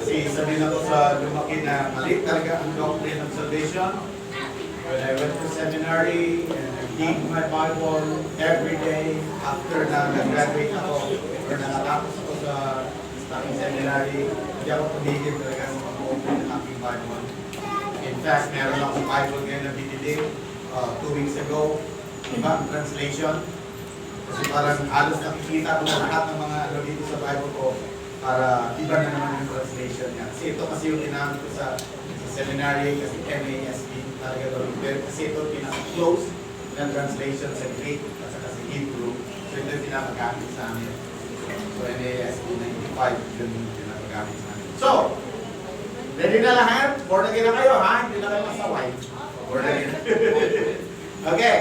Kasi sabihin ako sa lumaki na mali talaga ang doctrine of salvation. When I went to seminary and I read my Bible every day after na nag-graduate ako or nakatapos ako sa aking seminary, hindi ako tumigil talaga sa pag-open ng aking Bible. In fact, meron akong Bible ngayon na binili 2 weeks ago. Iba ang translation. Kasi parang halos nakikita ko na lahat ng mga ano dito sa Bible ko para iba na naman yung translation niya. Kasi ito kasi yung ginamit ko sa seminary kasi NASB talaga doon. Kasi ito pinaka-close ng translation sa Greek at saka sa Hebrew. So ito yung pinapagamit sa amin. So NASB 95 yun yung pinapagamit sa amin. So, ready na lahat? Born again na kayo ha? Hindi na kayo masaway. Born again. Okay.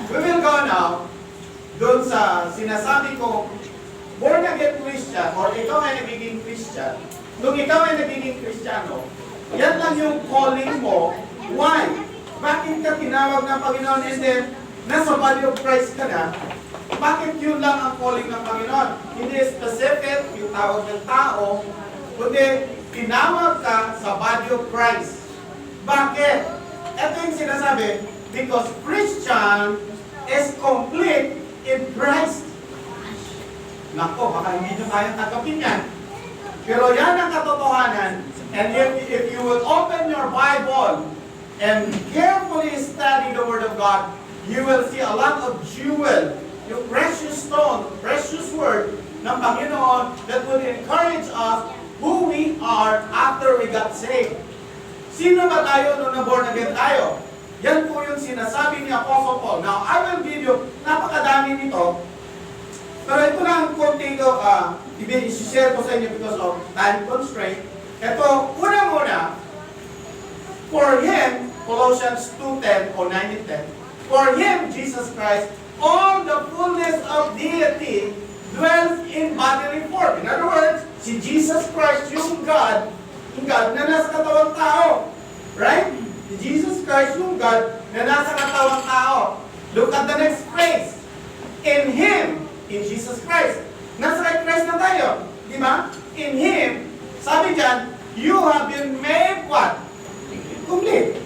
We will go now doon sa sinasabi ko born again Christian or ikaw ay nagiging Christian. Nung ikaw ay nagiging Kristiyano, yan lang yung calling mo. Why? Bakit ka tinawag ng Panginoon and then nasa body of Christ ka na? Bakit yun lang ang calling ng Panginoon? Hindi specific yung tawag ng tao, kundi tinawag ka sa body of Christ. Bakit? Ito yung sinasabi, because Christian is complete in Christ. Nako, baka hindi nyo kayang tanggapin yan. Pero yan ang katotohanan. And if you will open your Bible and carefully study the Word of God, you will see a lot of jewel, yung precious stone, precious word ng Panginoon that would encourage us who we are after we got saved. Sino ba tayo nung na-born again tayo? Yan po yung sinasabi ni Apostle Paul. Now, I will give you, napakadami nito, pero ito lang konti ko, i-share ko sa inyo because of time constraint. Ito, una-una, for Him, Colossians 2:10 o 9:10, for Him, Jesus Christ, all the fullness of deity dwells in bodily form. In other words, si Jesus Christ, yung God na nasa katawang tao. Right? Si Jesus Christ, yung God na nasa katawang tao. Look at the next phrase. In Him, in Jesus Christ. Nasa kay Christ na tayo. Di ba? In Him, sabi dyan, you have been made what? Complete.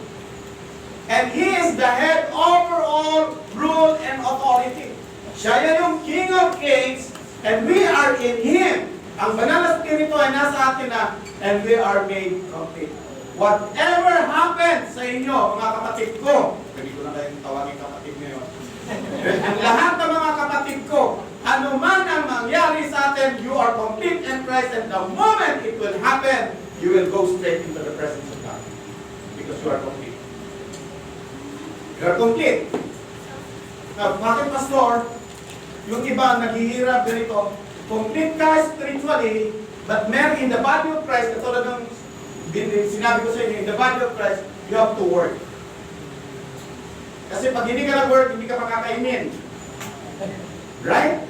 And He is the head over all rule and authority. Siya yan yung King of Kings, and we are in Him. Ang banal na Espiritu ay nasa atin na, and we are made complete. Whatever happens sa inyo, mga kapatid ko, pwede ko na kayong tawagin kapatid ngayon. Ang lahat ng mga kapatid ko, ano man ang mangyari sa atin, you are complete in Christ, and the moment it will happen, you will go straight into the presence of God. Because you are complete. You are complete. Now, bakit pastor? Yung iba naghihirap ganito, complete ka spiritually, but meron in the body of Christ, katulad ng sinabi ko sa inyo, in the body of Christ, you have to work. Kasi pag hindi ka nag-work, hindi ka makakainin. Right?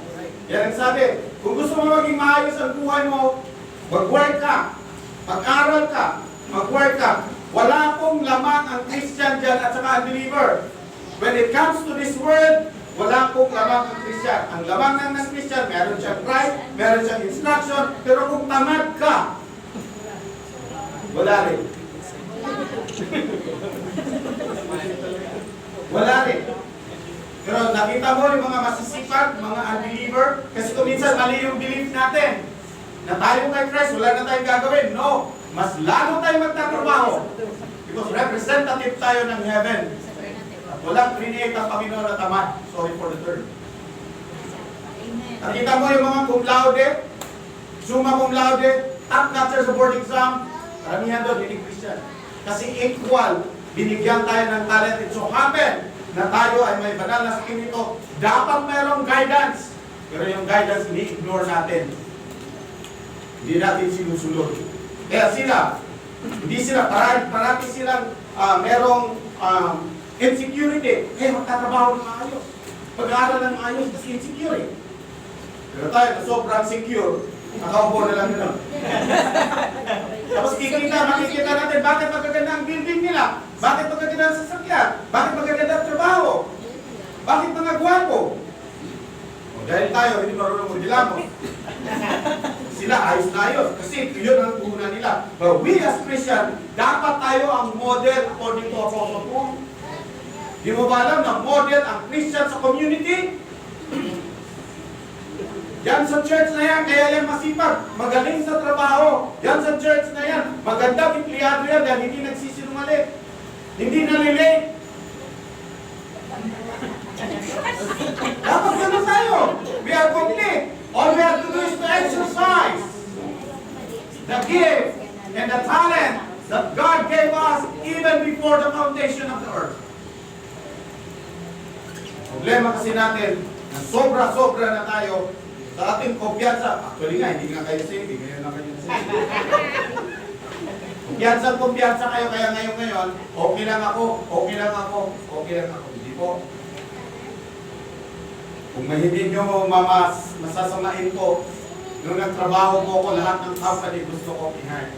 Yan ang sabi. Kung gusto mo maging maayos ang buhay mo, mag-work ka, mag-aral ka, mag-work ka. Wala pong lamang ang Christian dyan at saka ang believer. When it comes to this world, wala pong lamang ang Christian. Ang lamang ng Christian, meron siyang right, meron siyang instruction, pero kung tamad ka, wala rin. Wala rin. Pero nakita mo yung mga masisipag, mga unbeliever, kasi kung minsan mali yung belief natin, na tayo kay Christ, wala na tayong gagawin. No, mas lalo tayo magtatrabaho. Because representative tayo ng heaven. At walang create ang Panginoon na tamad. Sorry for the term. Nakita mo yung mga cum laude, summa cum laude, top notcher sa board exam, karamihan doon, hindi Christian. Kasi equal, binigyan tayo ng talent. It so happen na tayo ay may banal na Espiritu. Dapat mayroong guidance. Pero yung guidance, ini-ignore natin. Hindi natin sinusunod. Kaya sila, hindi sila, parati silang merong insecurity. Kaya magtatrabaho ng maayos. Pag-aaral ng maayos kasi insecure. Pero tayo, na sobrang secure, nakaupo na lang nila. Tapos makikita natin, bakit magaganda ang building nila? Bakit magaganda ang sasakyan? Bakit magaganda ang trabaho? Bakit mga gwapo? O dahil tayo, hindi marunong magdilamo. sila ayos na ayos. Kasi yun ang tuhunan nila. But we as Christian, dapat tayo ang model according to Apostle Paul. Di mo ba alam na model ang Christian sa community? Yan sa church na yan, kaya yan masipag, magaling sa trabaho. Yan sa church na yan, magandang empleyado yan dahil hindi nagsisinungaling. Hindi nalilate. Dapat ganun tayo. We are complete. All we have to do is to exercise the gift and the talent that God gave us even before the foundation of the earth. Problema kasi natin, na sobra-sobra na tayo sa ating kumpiyansa. Actually nga, hindi nga kayo saving. Ngayon na kayo saving. Kumpiyansa kayo, kaya ngayon, okay lang ako. Hindi po. Kung hindi nyo masasamain ko, nung nagtrabaho mo ko, lahat ng company gusto ko i-hire.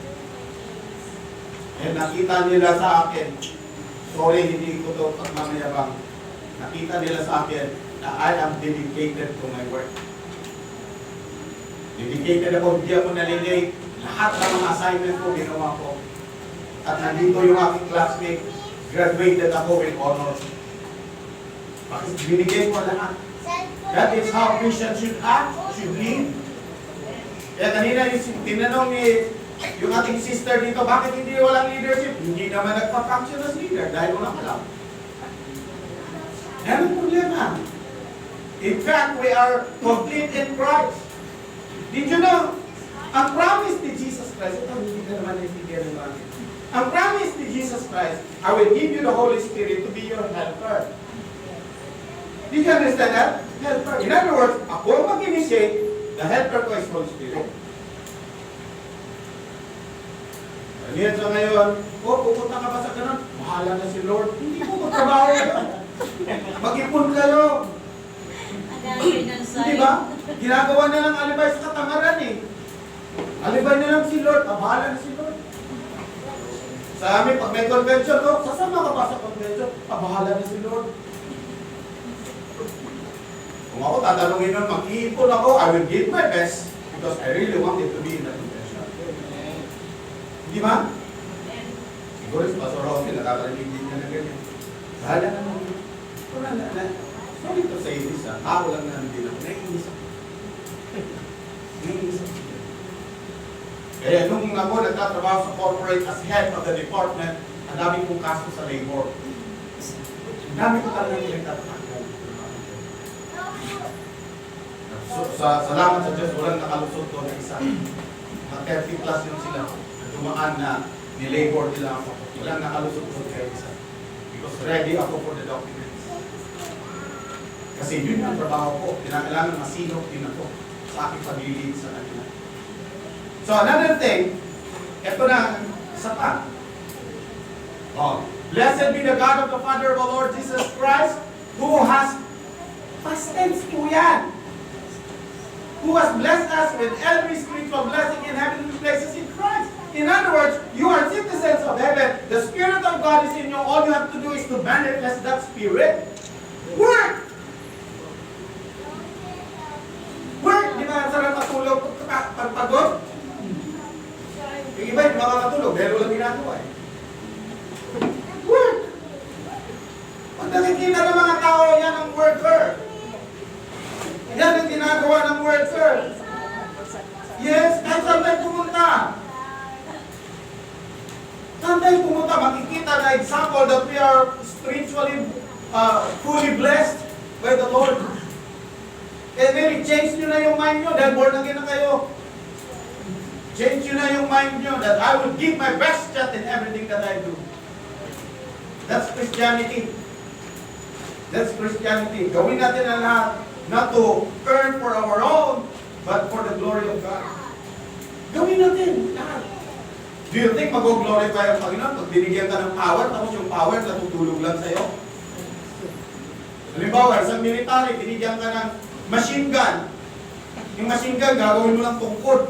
Eh, nakita nila sa akin, sorry, hindi ko ito pagmamayabang. Nakita nila sa akin na I am dedicated to my work. Dedicated ako, hindi ako nalilate. Lahat ng mga assignment ko, ginawa ko. At nandito yung aking classmate, graduated ako with honors. Bakit binigay ko lahat? That is how Christians should act, should lead. Kaya kanina yung tinanong yung ating sister dito, bakit hindi walang leadership? Hindi naman nagpa-function as leader dahil walang alam. Yan ang problema. In fact, we are complete in Christ. Did you know? Ang promise ni Jesus Christ, ito hindi ka naman naiintindihan ng bakit. Ang promise ni Jesus Christ, I will give you the Holy Spirit to be your helper. Did you understand that? Helper. In other words, ako mag-initiate, the helper ko is Holy Spirit. Ganyan sa ngayon, pupunta ka ba sa ganun? Bahala na si Lord. Hindi po magtrabaho yun. Mag-ipon kayo. Hindi ba? Ginagawa na lang alibay sa katamaran eh. Alibay na lang si Lord. Bahala na si Lord. Sa amin, pag may convention ko, sasama ka ba sa convention? Bahala na si Lord. Kung ako tatanungin nun, mag-iipon ako, I will give my best because I really want it to be in the convention. Hindi ba? Siguro si Pastor Rocky, nakakarinig din niya na ganyan. Bahala na naman. Sorry to say this, ako lang na hindi lang. Naiinis ako. Kaya nung ako nagtatrabaho sa corporate as head of the department, ang dami kong kaso sa labor. Ang dami ko talaga yung nagtatrabaho. Salamat sa Diyos, walang nakalusot doon na isa. Mga 30 plus yun sila. Dumaan na ni-labor nila ako. Walang nakalusot doon kaya isa. Because ready ako for the documents. Kasi yun ang trabaho ko. Kinakailangan masinok din ako sa aking paglilid sa kanila. So another thing, ito na isa pa. Blessed be the God of the Father of our Lord Jesus Christ, who has past tense po yan. Who has blessed us with every spiritual blessing in heavenly places in Christ. In other words, you are citizens of heaven. The Spirit of God is in you. All you have to do is to manifest that Spirit. Work! Work! Di ba sarang matulog pagpagod? Yung iba, hindi makakatulog. Pero lang ginagawa eh. Work! Pag nakikita ng mga tao, yan ang worker. Yan ang ginagawa ng worker. Yes, kahit saan tayo pumunta. Saan tayo pumunta, makikita na example that we are spiritually fully blessed by the Lord. Kaya maybe change nyo na yung mind nyo dahil born again na kayo. Change nyo na yung mind nyo that I will give my best shot in everything that I do. That's Christianity. That's Christianity. Gawin natin ang lahat. Not to earn for our own, but for the glory of God. Gawin natin lahat. Do you think mag-glorify ang Panginoon pag binigyan ka ng power, tapos yung power natutulog lang sa'yo? Halimbawa, isang military, binigyan ka ng machine gun. Yung machine gun, gagawin mo ng tungkod.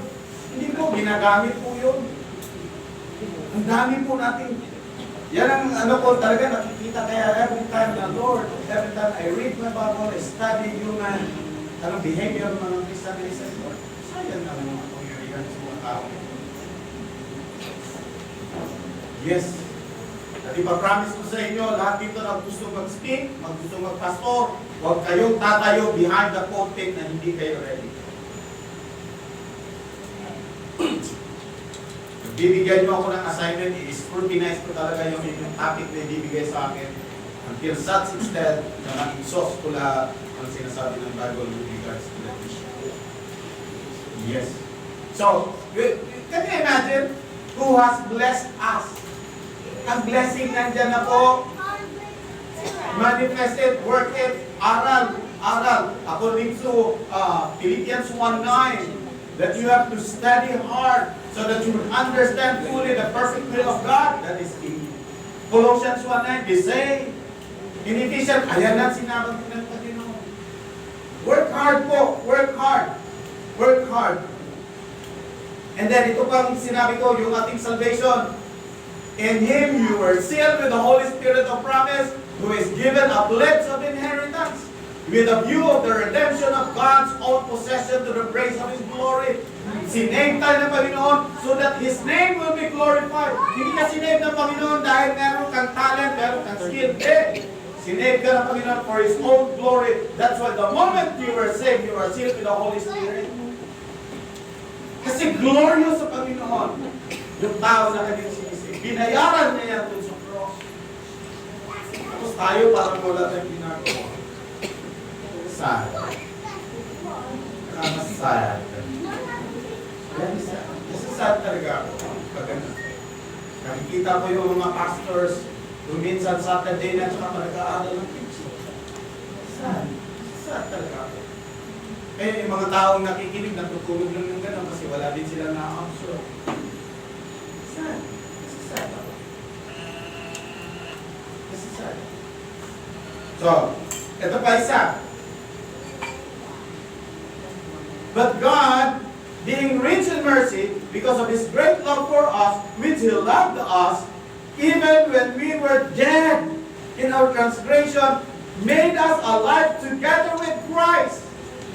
Hindi po, ginagamit po yun. Ang dami po natin. Yan ang ano po talaga nakikita kaya every time the Lord, every time I read my Bible, I study human behavior ng mga Christian, I say, Lord, sayang naman yung pangyayari. sa mga tao. Yes. At ipapromise ko sa inyo, lahat dito na gusto mag-speak, gusto mag-pastor, huwag kayong tatayo behind the pulpit na hindi kayo ready. Bibigyan nyo ako ng assignment, i-scrutinize ko talaga yung topic na ibibigay sa akin until such extent na mag-exhaust ko lahat ang sinasabi ng Bible with regards to that issue. Yes. So, can you imagine who has blessed us? Ang blessing nandyan na po, manifested, work it, aral. According to Philippians 1:9, that you have to study hard so that you will understand fully the perfect will of God. That is in Colossians 1:9, the same. In Ephesians, ayan na sinabi ng Panginoon. Work hard po, work hard. Work hard. And then ito pang sinabi ko, yung ating salvation. In Him you were sealed with the Holy Spirit of promise, who is given a pledge of inheritance, with a view of the redemption of God's own possession to the praise of His glory. Sinave tayo ng Panginoon so that His name will be glorified. Hindi ka sinave ng Panginoon dahil meron kang talent, meron kang skill. Sinave ka ng Panginoon for His own glory. That's why the moment you were saved, you are sealed with the Holy Spirit. Kasi glorious sa Panginoon yung tao na kanyang sinisave. Binayaran niya yan dun sa cross. Tapos tayo parang wala tayong ginagawa. Sad. Nakakasad. Kasi sad talaga ako. Pagano. Nakikita ko yung mga pastors kung minsan Saturday na saka nag-aaral ng teaching. Sad. Sad talaga ako. Eh, yung mga taong nakikinig, natutulog lang ng gano'n kasi wala din sila na-absorb. Sad. Sad ako. Kasi sad. So, ito pa isa. But God, being rich in mercy, because of His great love for us, which He loved us, even when we were dead in our transgression, made us alive together with Christ.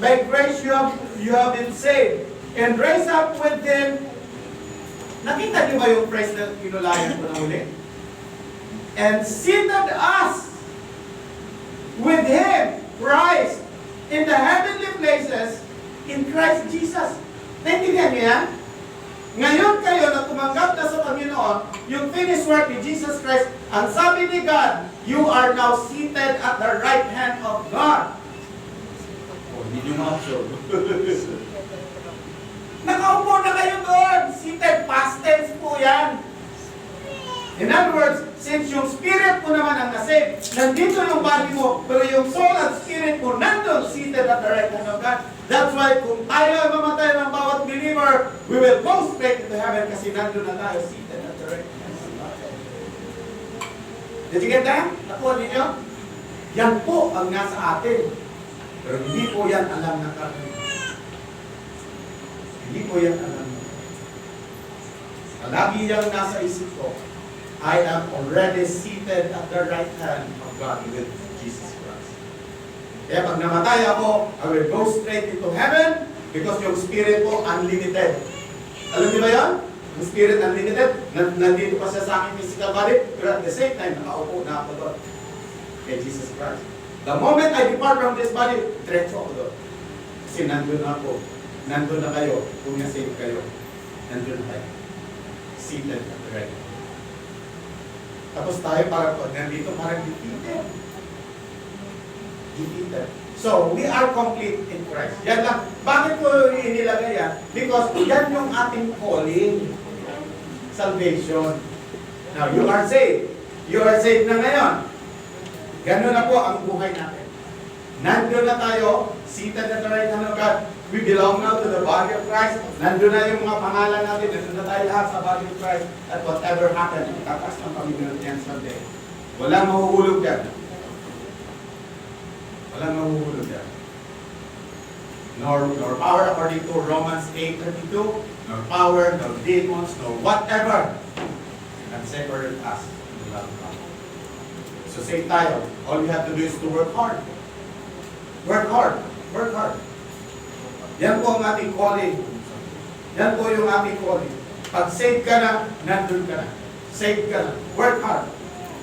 By grace you have been saved, and raised up with Him. Nakita niyo ba yung phrase na pinulayan ko na uli? And seated us with Him, Christ, in the heavenly places, in Christ Jesus. Naintindihan niyo yan? Ngayon kayo na tumanggap na sa Panginoon, yung finished work ni Jesus Christ, ang sabi ni God, you are now seated at the right hand of God. Hindi nyo ma-absorb. Nakaupo na kayo doon. Seated, past tense po yan. In other words, since yung spirit mo naman ang nasave, nandito yung body mo, pero yung soul at spirit mo nandun, seated at the right hand of God. That's why kung tayo ay mamatay ng bawat believer, we will go straight into heaven kasi nandun na tayo, seated at the right hand of God. Did you get that? Nakuha ninyo? Yan po ang nasa atin. Pero hindi po yan alam ng karne. Hindi po yan alam ng karne. Palagi yung nasa isip ko, I am already seated at the right hand of God with Jesus Christ. Kaya pag namatay ako, I will go straight into heaven because yung spirit ko unlimited. Alam niyo ba yan? Yung spirit unlimited, nandito pa siya sa aking physical body, pero at the same time, nakaupo na ako doon kay Jesus Christ. The moment I depart from this body, diretso ako doon. Kasi nandun na ako. Nandun na kayo. Kung na-save kayo, nandun na kayo. Seated at the right. Tapos tayo parang nandito parang defeated. Defeated. So, we are complete in Christ. Yan lang. Bakit ko inilagay yan? Because yan yung ating calling. Salvation. Now, you are saved. You are saved na ngayon. Ganun na po ang buhay natin. Nandun na tayo, seated at the right hand of God. We belong now to the body of Christ. Nandun na yung mga pangalan natin. Nandun na tayo lahat sa body of Christ. At whatever happened, itatas ng Panginoon yan someday. Walang mahuhulog yan. Walang mahuhulog yan. Nor power according to Romans 8:32, nor power, nor demons, nor whatever can separate us from the love of God. So say tayo, all you have to do is to work hard. Work hard. Work hard. Yan po ang ating calling. Yan po yung ating calling. Pag save ka na, nandun ka na. Save ka na. Work hard.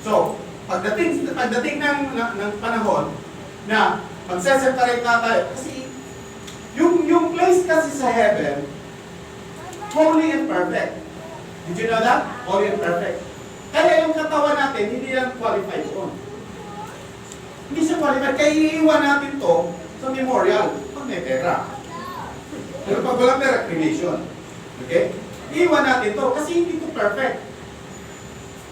So, pagdating ng panahon na magseseparate na tayo, kasi yung place kasi sa heaven, holy and perfect. Did you know that? Holy and perfect. Kaya yung katawan natin, hindi yan qualified doon. Hindi siya qualified. Kaya iiwan natin to sa memorial. Pag may pera. Pero pag walang pera, cremation. Okay? Iiwan natin to kasi hindi to perfect.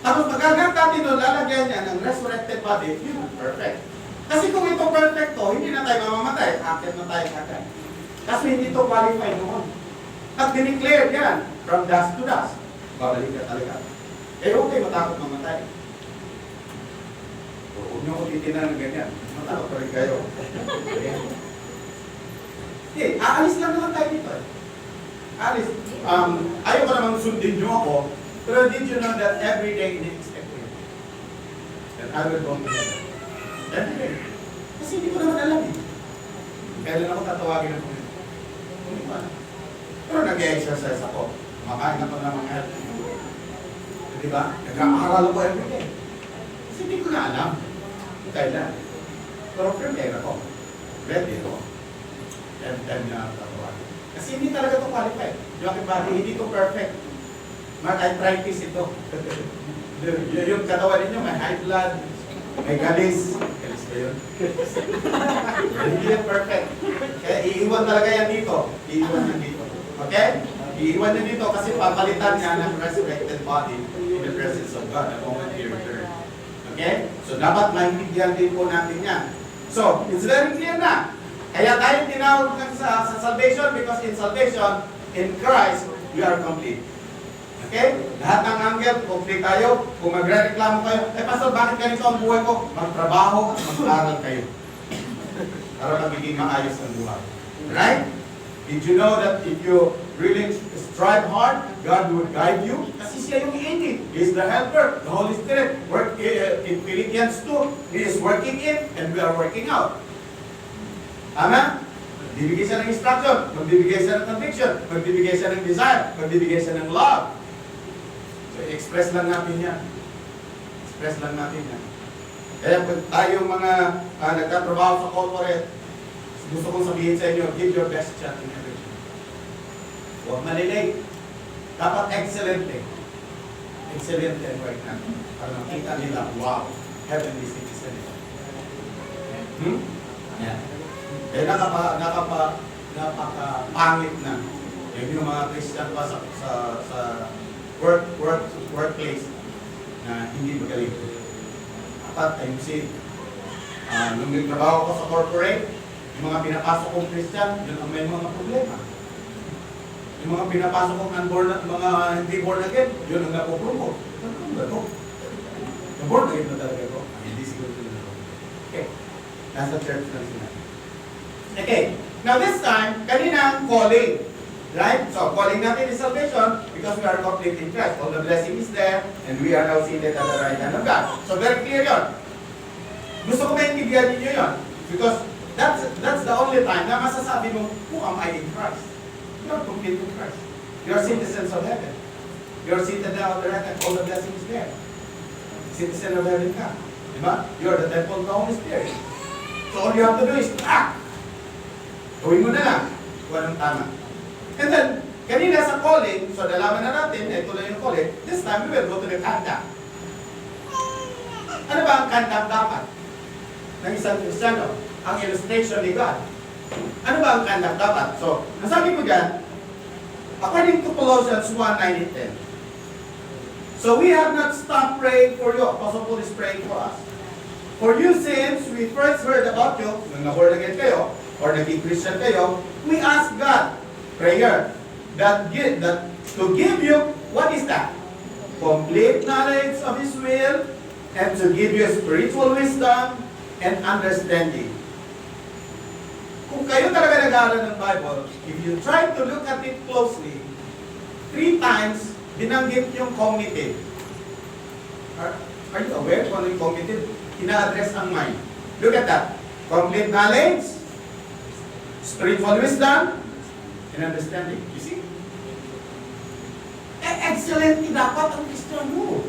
Tapos magagamit natin doon, lalagyan niya ng resurrected body, yun ang perfect. Kasi kung ito perfect to, hindi na tayo mamamatay. Akit na tayo agad. Kasi hindi to qualified noon. At dineclare yan, from dust to dust. Babalik ka talaga. Eh, huwag kayo matakot mamatay. Huwag niyo ko titinan ng ganyan. Matakot pa rin kayo. Okay, aalis lang naman tayo dito. Alis. Ayaw ko namang sundin niyo ako, pero did you know that every day in-expect ko yun? That I will go to heaven. Every day. Kasi hindi ko naman alam eh. Kailan ako tatawagin ng Panginoon? Hindi ko alam. Pero nag-exercise ako. Makain ako ng mga healthy food. Di ba? Nag-aaral ako every day. Kasi hindi ko na alam. Kailan. Pero prepare ako. Ready ako. Every time na tatawagin. Kasi hindi talaga ito qualified. Yung aking body, hindi ito perfect. Arthritis ito. Yung katawan ninyo, may high blood, may galis. Galis ba yun? Hindi yan perfect. Kaya iiwan talaga yan dito. Iiwan yan dito. Okay? Iiwan yan dito kasi papalitan niya ng resurrected body in the presence of God the moment He returns. Okay? So dapat maintindihan din po natin yan. So, it's very clear na. Kaya tayo tinawag sa salvation because in salvation, in Christ, we are complete. Okay? Lahat ng anghel, complete tayo. Kung magre-reklamo kayo, Pastor, bakit ganito ang buhay ko? Magtrabaho at mag-aral kayo. Para magiging maayos ang buhay. Right? Did you know that if you really strive hard, God will guide you? Kasi siya yung i-engine. He is the helper, the Holy Spirit. Work in Philippians 2, He is working in and we are working out. Tama? Magbibigay siya ng instruction, magbibigay siya ng conviction, magbibigay siya ng desire, magbibigay siya ng love. So, express lang natin yan. Express lang natin yan. Kaya kung tayong mga nagtatrabaho sa corporate, gusto kong sabihin sa inyo, give your best shot in everything. Huwag malilate. Dapat excellent eh. Excellent and right now. Para makita nila, wow, heavenly citizen. Yeah. Eh napaka-pangit na. Yung mga Christian pa sa workplace na hindi magaling. Dapat ayusin. Nung nagtrabaho ko sa corporate, yung mga pinapasok kong Christian, yun ang may mga problema. Yung mga pinapasok kong mga hindi born again, yun ang napopromote. Ano ba ito? Na-born again na talaga ito. Hindi siguro ito na. Okay. Nasa church lang sila. Okay. Now this time, kanina ang calling. Right? So, calling natin is salvation because we are complete in Christ. All the blessing is there and we are now seated at the right hand of God. So, very clear yun. Gusto ko maintindihan ninyo yun because that's the only time na masasabi mo, who am I in Christ? You are complete in Christ. You are citizens of heaven. You are seated at the right hand. All the blessing is there. Citizen of heaven ka. Diba? You are the temple of the Holy Spirit. So, all you have to do is act. Gawin mo na lang kung anong tama. And then, kanina sa calling, so nalaman na natin, ito lang yung calling, this time we will go to the conduct. Ano ba ang conduct dapat ng isang Kristiyano? Ang illustration ni God. Ano ba ang conduct dapat? So, nasabi ko dyan, according to Colossians 1:9 and 10. So we have not stopped praying for you. Apostle Paul is praying for us. For you since we first heard about you, nung na-born again kayo, or naging Christian kayo, we ask God, prayer, that to give you, what is that? Complete knowledge of His will, and to give you spiritual wisdom and understanding. Kung kayo talaga nag-aaral ng Bible, if you try to look at it closely, 3 times, binanggit yung cognitive. Are you aware kung ano yung cognitive? Ina-address ang mind. Look at that. Complete knowledge, spiritual wisdom, and understanding. You see? excellent dapat ang Kristiyan mo.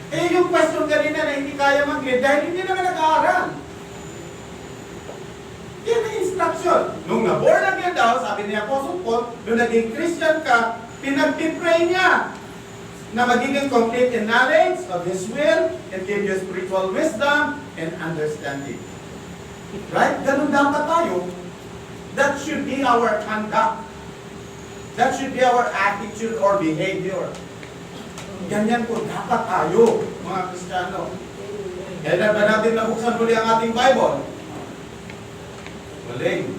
Eh yung question kanina na hindi kaya mag-lead dahil hindi naman nag-aaral. Yan ang instruction. Nung na-born again daw, sabi ni Apostle Paul, nung naging Christian ka, pinag-pray niya na magiging complete in knowledge of His will and give you spiritual wisdom and understanding. Right? Ganun dapat tayo. That should be our conduct. That should be our attitude or behavior. Ganyan po dapat tayo, mga Kristiyano. Kailan ba natin nabuksan muli ang ating Bible? Waling.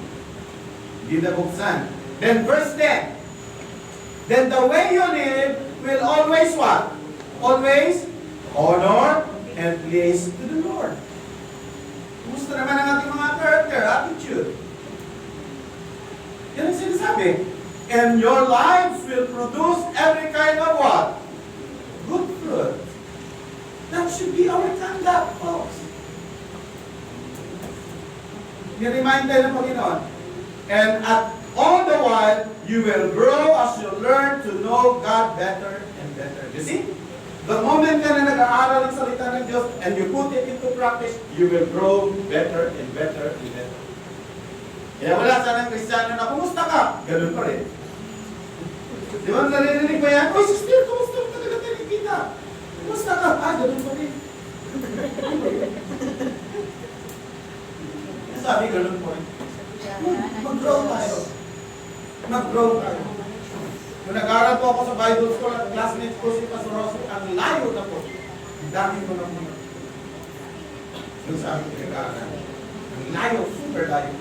Hindi nabuksan. Then verse 10. Then the way you live will always what? Always honor and please to the Lord. Kumusta naman ang ating mga character, attitude? Yan ang sinasabi. And your lives will produce every kind of what? Good fruit. That should be our conduct, folks. Ni-remind tayo ng Panginoon. And at all the while, you will grow as you learn to know God better and better. You see? The moment ka na nag-aaral ng salita ng Diyos and you put it into practice, you will grow better and better and better. Kaya wala sanang Kristiyano na, kumusta ka? Ganun pa rin. Di ba narinig mo yan? Oy, sister, kumusta mo talaga tayo kita? Kumusta ka? Ah, ganun pa rin. Sabi, ganun po rin. Mag-grow tayo. Mag-grow tayo. Kung nag-aaral po ako sa Bible School at classmates ko si Pastor Rosso, ang layo na po. Ang dami ko na po. Yung sabi ko nag-aaral. Ang layo, super layo.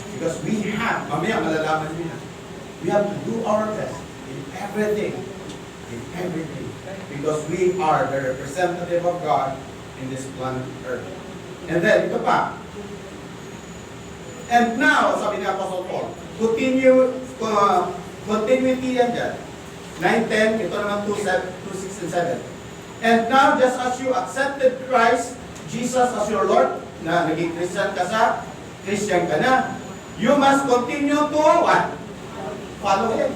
Because we have, mamaya malalaman niyo na, we have to do our best in everything. In everything. Because we are the representative of God in this planet Earth. And then, ito pa. And now, sabi ni Apostle Paul, continuity yan dyan. 9:10, ito naman 2:6 and 7. And now, just as you accepted Christ, Jesus as your Lord, na naging Christian ka na, you must continue to what? Follow Him.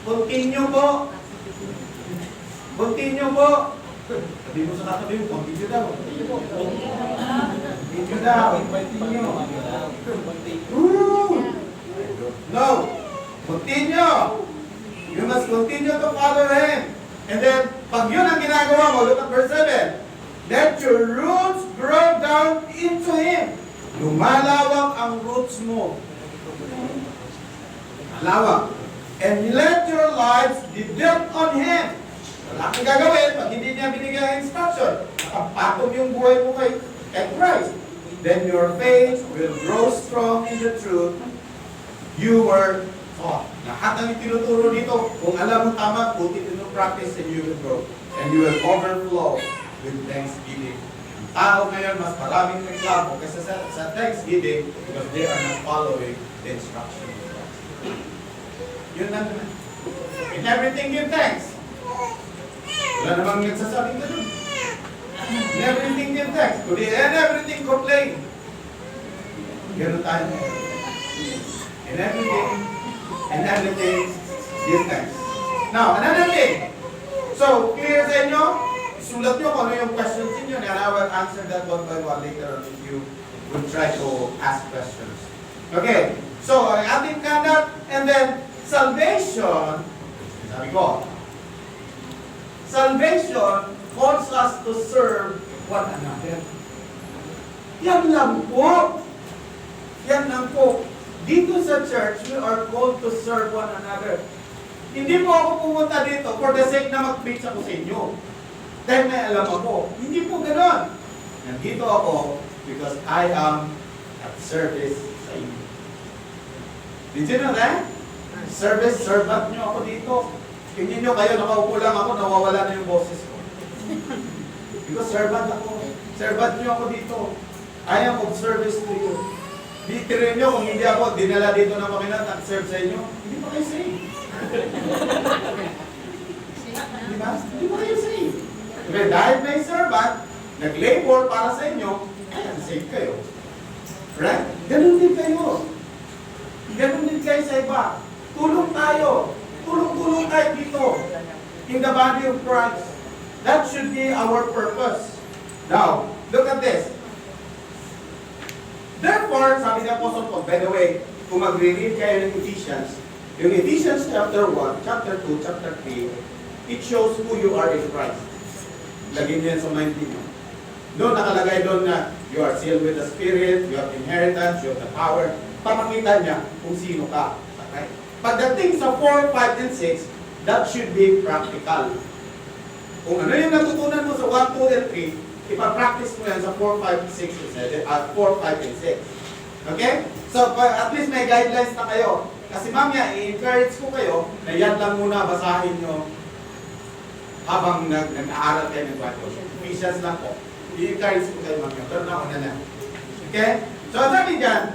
Continue po. Continue po. Sabi mo sa katabi mo, continue daw. Continue po. Continue daw. Continue. No. Continue. You must continue to follow Him. And then, pag yun ang ginagawa mo, look at verse 7. Let your roots grow down into Him. Lumalawak ang roots mo. Malawak. And let your lives be built on Him. Wala kang gagawin pag hindi niya binigyan ng instruction. Nakapatong yung buhay mo kay Christ. Then your faith will grow strong in the truth you were taught. Lahat ang itinuturo dito, kung alam mo tama, put it into practice and you will grow. And you will overflow with thanksgiving. Ang tao ngayon, mas maraming reklamo kaysa sa thanksgiving because they are not following the instructions. Yun lang naman. In everything give thanks. Wala namang nagsasabing ganun. In everything give thanks. Kundi in everything complain. Ganun tayo. In everything give thanks. Now, another thing. So, clear sa inyo? Isulat nyo kung ano yung questions inyo and I will answer that one by one later on if you would try to ask questions. Okay. So, ang ating conduct and then salvation, sabi ko, salvation calls us to serve one another. Yan lang po. Yan lang po. Dito sa church, we are called to serve one another. Hindi po ako pumunta dito for the sake na mag-preach ako sa inyo. Dahil may alam ako. Hindi po ganon. Nandito ako because I am at service sa inyo. Did you know that? Service, servant nyo ako dito. Tingnan nyo kayo, nakaupo lang ako, nawawala na yung boses ko. Because servant ako. Servant nyo ako dito. I am of service to you. Ditirin nyo, kung hindi ako dinala dito ng Panginoon at serve sa inyo, hindi pa kayo save. Diba? Hindi pa kayo save. Okay, dahil may servant, nag-labor para sa inyo, ayan, save kayo. Right? Ganun din kayo. Ganun din kayo sa iba. Tulong tayo. Tulong-tulong tayo dito in the body of Christ. That should be our purpose. Now, look at this. Therefore, sabi ni Apostle Paul, by the way, kung mag-read kayo ng Ephesians, yung Ephesians chapter 1, chapter 2, chapter 3, it shows who you are in Christ. Lagyan niyo yan sa mind niyo. Doon nakalagay doon na you are sealed with the Spirit, you have inheritance, you have the power. Papakita niya kung sino ka. Okay? Pagdating sa 4, 5, and 6, that should be practical. Kung ano yung natutunan mo sa 1, 2, and 3, ipapractice mo yan sa 4, 5, 6, and 7, at 4, 5, and 6. Okay? So, at least may guidelines na kayo. Kasi mamaya, i-encourage ko kayo na yan lang muna basahin nyo habang nag-aaral kayo ng Bible. Ephesians lang po. I-encourage ko kayo mamaya. Pero nauna na. Okay? So, sabi dyan,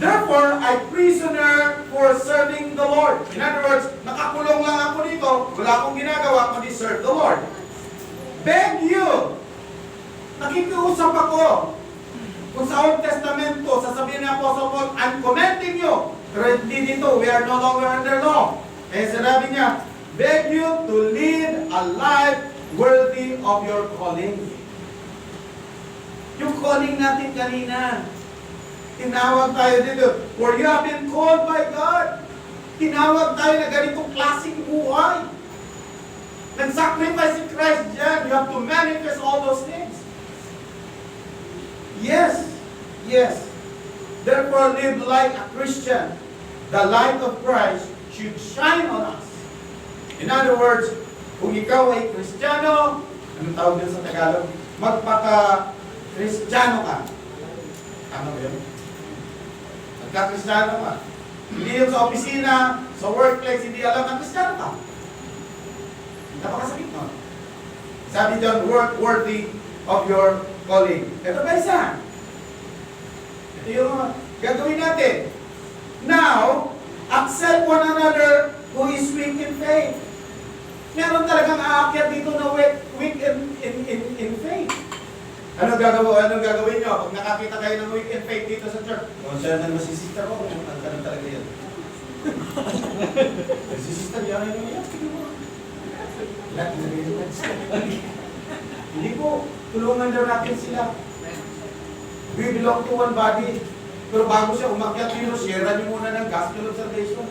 therefore, I prisoner for serving the Lord. In other words, nakakulong lang ako dito. Wala akong ginagawa kundi serve the Lord. Beg you. Nakikiusap ako. Kung sa Old Testamento, sasabihin ni Apostle Paul, I'm commending you. Pero hindi dito, we are no longer under law. Eh, sinabi niya, beg you to lead a life worthy of your calling. Yung calling natin kanina, tinawag tayo dito, for you have been called by God. Tinawag tayo na ganitong klaseng buhay. Nag-sacrifice si Christ dyan. You have to manifest all those things. Yes, yes. Therefore, live like a Christian. The light of Christ should shine on us. In other words, kung ikaw ay Kristiyano, anong tawag din sa Tagalog? Magpaka-Kristiyano ka. Tama ba yun? Magka-Kristiyano ka. Hindi yung sa opisina, sa workplace, hindi alam na Kristiyano ka. Napakasakit mo. Sabi dyan, work worthy of your calling. Ito ba isa? Ito yung gagawin natin. Now, accept one another who is weak in faith. Meron talagang aakyat dito na weak in faith. Anong gagawin nyo? Pag nakakita kayo ng weak in faith dito sa church, kung saan na masisista ko, ang tanong talaga yan. Masisista, yan yung yan. Hindi po, tulungan daw natin sila. We belong to one body. Pero bago siya umakyat dito, share nyo muna ng gospel of salvation.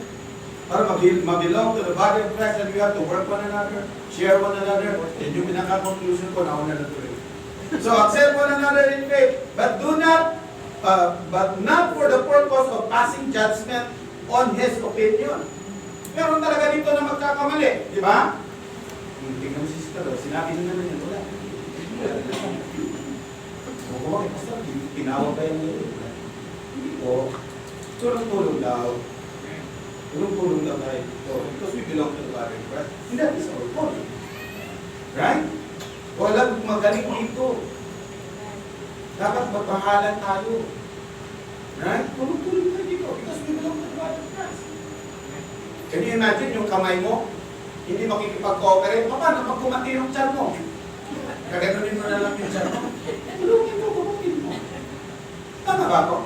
Para mabilong to the body of Christ, and we have to work one another, share one another, and yung pinaka-conclusion ko, nauna na tuloy. So accept one another in faith, but not for the purpose of passing judgment on his opinion. Meron talaga dito na magkakamali, di ba? Tingnan mo si Sister, sinabi nyo naman yan, wala. Okay, pastor, tinawag kayo nyo. Hindi po. Tulong-tulong daw. Tulong-tulong daw tayo. Because we belong to the body of Christ. And that is our calling. Right? Walang magaling dito. Dapat magpahalan tayo. Right? Tulong-tulong tayo dito. Because we belong to the body of Christ. Can you imagine yung kamay mo? Hindi makikipag-cooperate. Paano? Pag kumati yung tiyan mo. Kaganunin mo na lang yung tiyan mo. Tulungin mo, kumatin mo. Tama ba ako?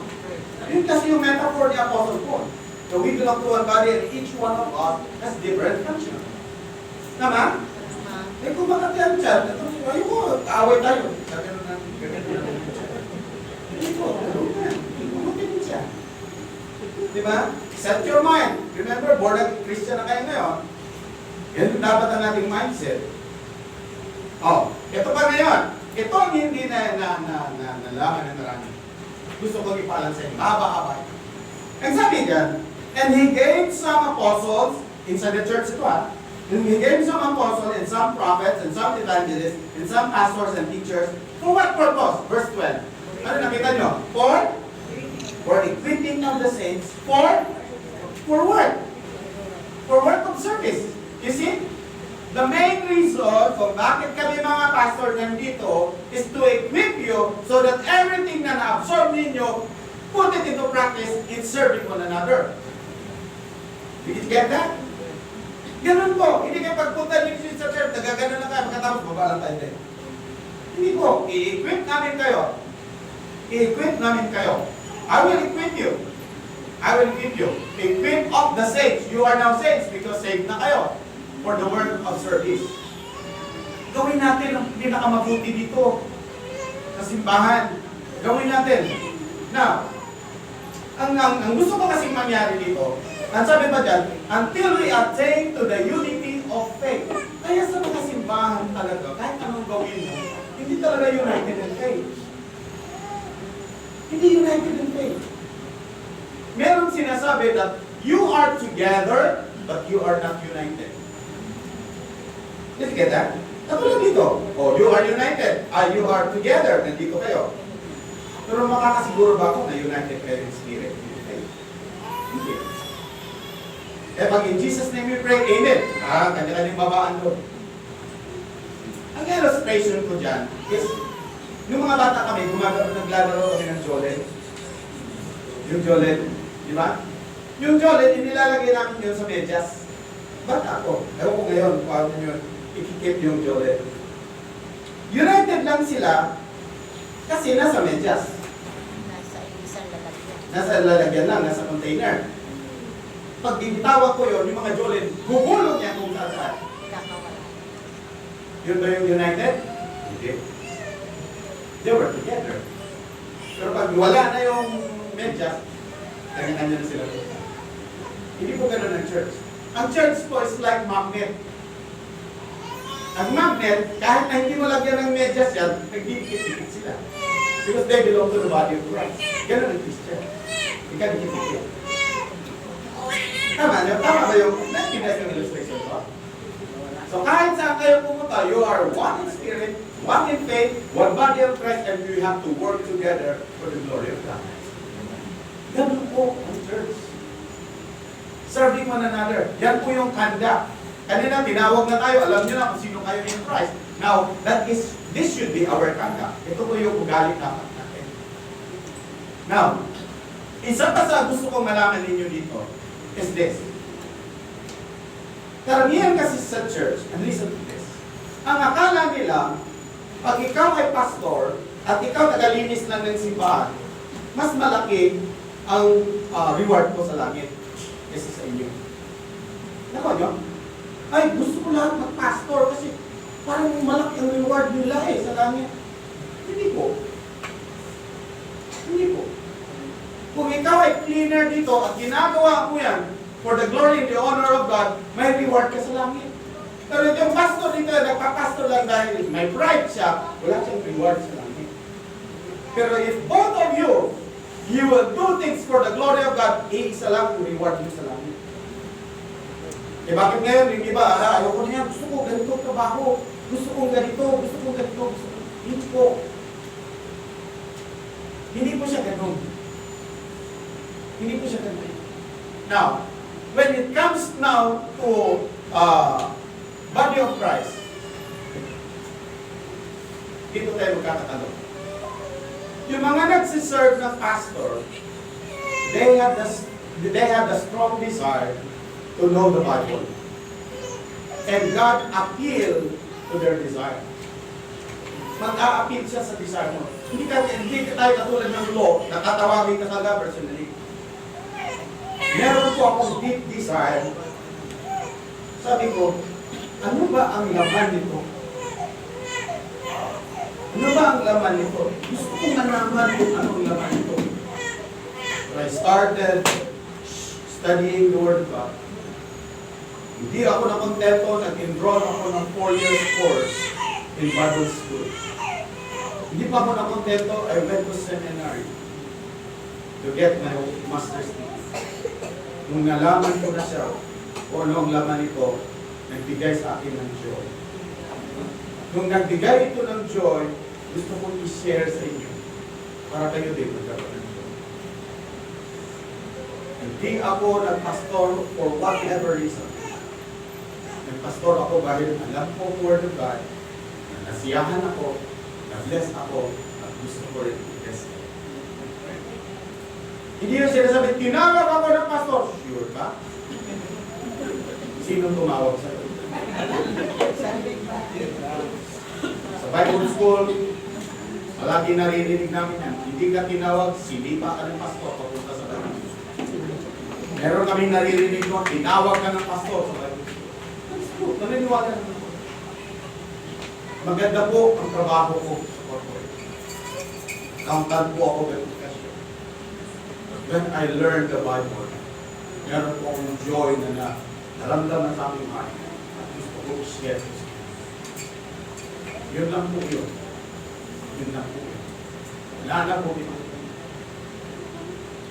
Yun kasi yung metaphor ni Apostle Paul. So we belong to one body and each one of us has different function. Tama? Eh kung makati ang tiyan, ayun mo, away tayo. Gaganon natin yung tiyan. Hindi ko, kumatin yung tiyan. Diba? Set your mind. Remember, born again Christian na kayo ngayon. Yan dapat ang ating mindset. Oh, ito pa ngayon. Ito ang hindi na nalaman ng marami. Gusto ko ipalan sa inyo. Haba-haba. Ang sabi diyan, and he gave some apostles, inside the church ito and he gave some apostles and some prophets and some evangelists and some pastors and teachers. For what purpose? Verse 12. Ano nakita nyo? For equipping of the saints. For what? For work of service. You see? The main reason kung bakit kami mga pastor nandito is to equip you so that everything na na-absorb ninyo, put it into practice in serving one another. Did you get that? Ganun po. Hindi kayo pagpunta nyo sa church, nagaganon na kayo, pagkatapos babalang tayo din. Hindi po. I-equip namin kayo. I-equip namin kayo. I will equip you. I will give you. Equip of the saints. You are now saints because saved na kayo for the work of service. Gawin natin ang pinakamabuti dito sa simbahan. Gawin natin. Now, ang gusto ko kasing mangyari dito, ang sabi pa dyan, until we attain to the unity of faith. Kaya sa mga simbahan talaga, kahit anong gawin mo, hindi talaga united in faith. Hindi united in faith. Meron sinasabi that you are together, but you are not united. Did you get that? Katulad dito, oh, you are united, you are together, nandito kayo. Pero makakasiguro ba ako na united kayo in spirit, in faith? Hindi. Eh pag in Jesus' name we pray, amen. Kanya-kanyang babaan doon. Ang illustration ko dyan is, nung mga bata kami, naglalaro kami ng Jolet. Yung Jolet, di ba? Yung Jolet, inilalagay namin yun sa medyas. Bata ako. Ewan ko ngayon, paano yun, ikikip yung Jolet. United lang sila, kasi nasa medyas. Nasa lalagyan lang, nasa container. Pag binitawag ko yun, yung mga Jolet, gugulong niya kung saan. Yun ba yung united? Hindi. They were together. Pero pag wala na yung medyas, kanya-kanya na sila. Hindi po ganun ang church. Ang church po is like magnet. Ang magnet, kahit na hindi mo lagyan ng medyas yan, nagdidikit-dikit sila. Because they belong to the body of Christ. Ganun ang Christian. Ika dikit-dikit. Tama ba yung nakikinig yung illustration ko? So kahit saan kayo pumunta, you are one in spirit, one in faith, one body of Christ, and you have to work together for the glory of God. Ganun po ang church. Serving one another. Yan po yung kanda. Kanina, tinawag na tayo. Alam nyo na kung sino kayo in Christ. Now, this should be our kanda. Ito po yung ugali dapat natin. Now, isa pa sa gusto kong malaman ninyo dito is this. Karamihan kasi sa church, and listen to this, ang akala nila, pag ikaw ay pastor, at ikaw nagalinis lang ng simbahan, mas malaki ang reward ko sa langit kaysa sa inyo. Nako nyo? Ay, gusto ko lahat mag-pastor kasi parang malaki ang reward nila sa langit. Hindi po. Hindi po. Kung ikaw ay cleaner dito at ginagawa mo yan for the glory and the honor of God, may reward ka sa langit. Pero yung pastor dito, nagpa-pastor lang dahil may pride siya, wala siyang reward sa langit. Pero if both of you will do things for the glory of God, iisa lang ang reward mo sa langit. Eh bakit ngayon yung iba, ayoko na yan, gusto ko ganito trabaho, gusto kong ganito, gusto kong ganito, gusto kong... Hindi po. Hindi po siya ganun. Hindi po siya ganun. Now, when it comes now to body of Christ, dito tayo magkakatanong. Yung mga nagsiserve ng pastor, they have the strong desire to know the Bible. And God appealed to their desire. Mag-a-appeal siya sa desire mo. Hindi tayo katulad ng law, nakatawagin ka sa personally. Meron po akong deep desire. Sabi ko, ano ba ang laman nito? Ano ba ang laman nito? Gusto kong nalaman kung anong laman nito. So I started studying the Word of God. Hindi ako nakontento, nag-enroll ako ng 4 years course in Bible school. Hindi pa ako nakontento, I went to seminary to get my master's degree. Nung nalaman ko na siya, o ano ang laman ito, nagbigay sa akin ng joy. Nung nagbigay ito ng joy, gusto kong i-share sa inyo para kayo din magkaroon ng joy. Hindi ako nagpastor for whatever reason. Nagpastor ako dahil alam ko ang Word of God, nasiyahan ako, na-bless ako, at gusto ko rin i-bless ako. Hindi yung sinasabi, tinawag ako ng pastor. Sure ka? Sino tumawag sa'yo? Sa Bible school, palagi naririnig namin yan. Hindi ka tinawag, sinipa ka ng pastor papunta sa Bible school. Meron kaming naririnig doon, tinawag ka ng pastor. So, that's true, naniniwala naman ako. Maganda po ang trabaho ko sa corporate. Accountant po ako by profession. When I learned the Bible, meron po akong joy na naramdaman sa aking heart. At gusto ko share this. Yun lang po yun. Yun lang po yun. Wala na po yun.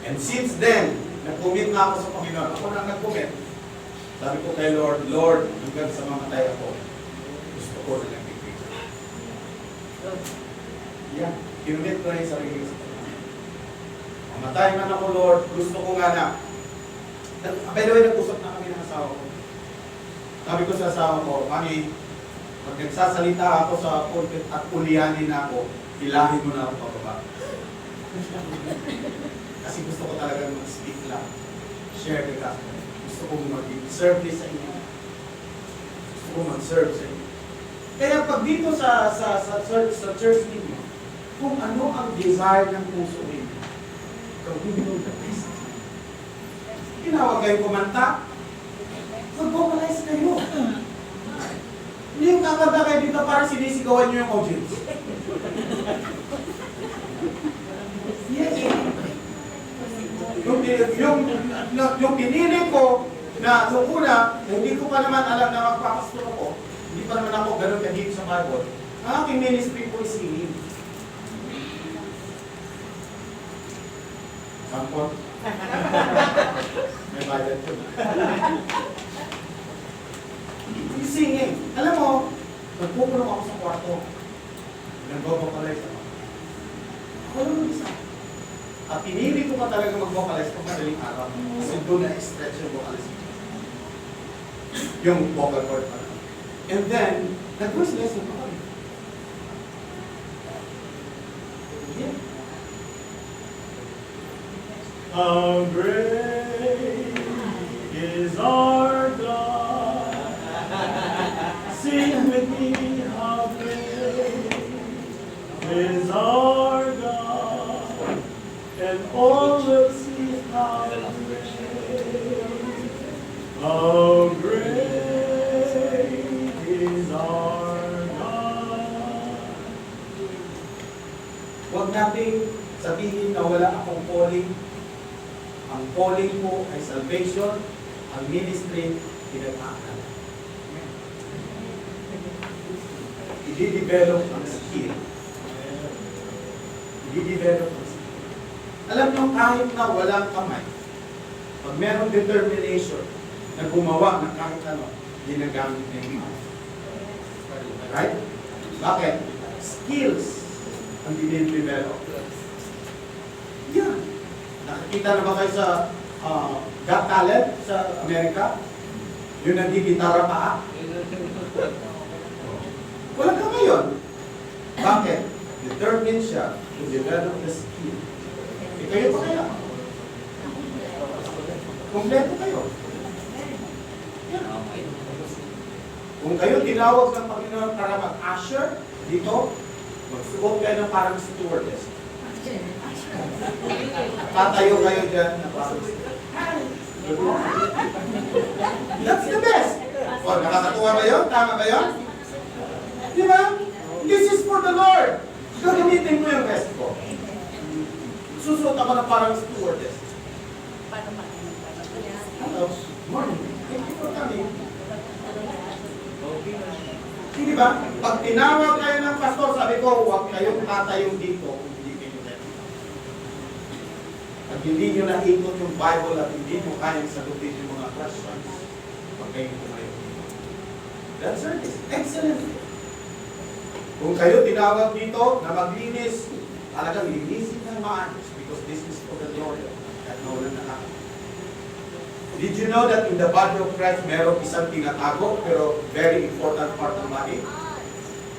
And since then, nag-commit na ako sa Panginoon. Ako na nag-commit. Sabi ko kay Lord, Lord, hanggang sa mamatay ako, gusto ko na nag-commit. Yeah, kinumit ko na yung sarili sa Panginoon. Mamatay man ako, Lord, gusto ko nga na. By the way, nag-usap na kami ng asawa ko. Sabi ko sa asawa ko, Mami, pag nagsasalita ako sa pulpit at ulianin na ako, ilahin mo na ako pababa. Kasi gusto ko talaga mag-speak lang. Share the gospel. Gusto ko mag-service sa inyo. Gusto ko mag-serve sa inyo. Kaya pag dito sa church ninyo, kung ano ang desire ng puso ninyo, gawin mo the best. Tinawag kayo kumanta, mag-vocalize kayo. Hindi yung kakanta kayo dito para sinisigawan nyo yung audience. Yes. Yung pinili ko na nung una, hindi ko pa naman alam na magpapastor ako, hindi pa naman ako ganun kahit sa Bible, ang aking ministry ko is singing. Sampon? May bayad ko. Yung singing. Alam mo, nagpupunong ako sa kwarto. Nag-vocalize ako. Ako lang isa. At pinili ko pa talaga mag-vocalize pag madaling araw. Kasi doon na-stretch yung vocalize. Yung vocal cord pa lang. And then, nag-voice lesson pa kami. Yeah. How great is our God. Sing with me, how great is our God. And all will see how great is our God. Huwag nating sabihin na wala akong calling. Ang calling mo ay salvation, ang ministry, pinag-aaral. I-develop ang skill. I-develop ang skill. Alam nyo, kahit na walang kamay, pag merong determination na gumawa ng kahit ano, ginagamit na yung mouth. Right? Bakit? Skills ang dinidevelop. Yan. Nakikita na ba kayo sa Got Talent sa Amerika? Yung nagigitara pa. Wala ka ngayon. Bakit? Determined siya to develop the skill. Kayo pa kaya? Kompleto kayo. Yan. Kung kayo tinawag ng Panginoon para mag-usher dito, magsuot kayo ng parang stewardess. Tatayo kayo dyan na parang that's the best. O, nakakatuwa ba yun? Tama ba yun? Di ba? This is for the Lord. Gagamitin mo yung best ko. Susuot ako na parang stewardess. Hello. Morning. Thank you for coming. Hindi ba? Pag tinawag kayo ng pastor, sabi ko, huwag kayong tatayong dito. Pag hindi nyo naikot yung Bible at hindi mo kayang sagutin yung mga questions, pag kayo tumayo. That's service. Excellent. Kung kayo tinawag dito na maglinis, talagang linisin ng maayos because this is for the Lord at nawalan na ako. Did you know that in the body of Christ, meron isang tinatago pero very important part ng body?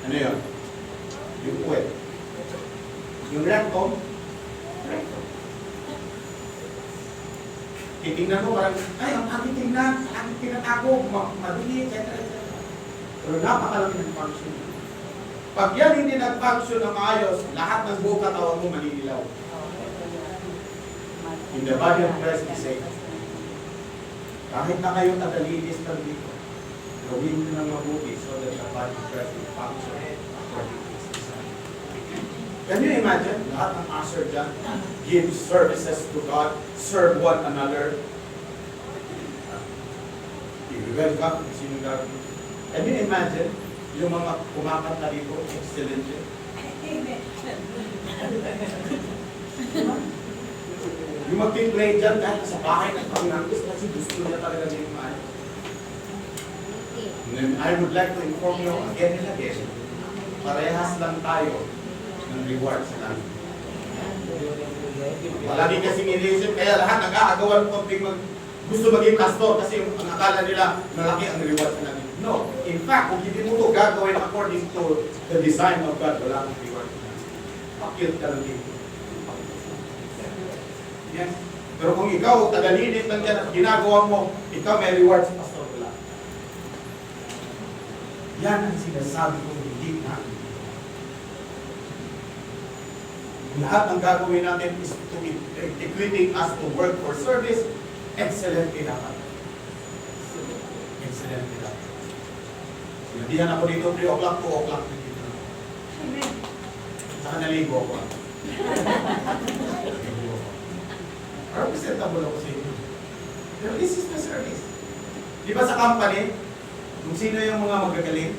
Ano yun? Yung puwet. Yung rectum, rectum. Titingnan mo parang, ay, ang aking tingnan, ang aking tinatago, madumi, etc. Pero napakalaki ng function. Pag yan hindi nag-function ng maayos, lahat ng buong katawan mo malililaw. In the body of Christ, we say, Kahit na kayo tagalinis lang dito, gawin nyo ng mabuti so that the body will function according to its design. Can you imagine? Lahat ng usher dyan, give services to God, serve one another. I-welcome, sino gagawin? Can you imagine? Yung mga kumakanta dito, excellent yun. Yung mag-play dyan kahit sa bahay ng Pangangos kasi gusto niya talaga yung maayos. And then I would like to inform you again and again, parehas lang tayo ng reward sa langit. Palagi kasing inisip, kaya lahat nag-aagawan konting gusto maging pastor kasi ang akala nila malaki ang reward sa langit. No. In fact, kung hindi mo ito gagawin according to the design of God, wala kang reward sa langit. Pakil ka lang dito. Yes. Pero kung ikaw, tagalinis lang dyan at ginagawa mo, ikaw may reward sa pastor, wala. Yan ang sinasabi kong hindi na. Lahat ng gagawin natin is to be equipping us to work for service. Excellent dapat. Excellent dapat. Sinabihan ako dito 3 o'clock, 2 o'clock na dito. Amen. Saka naligo ako. Representable ako sa inyo. Pero this is the service. Di ba sa company, kung sino yung mga magagaling,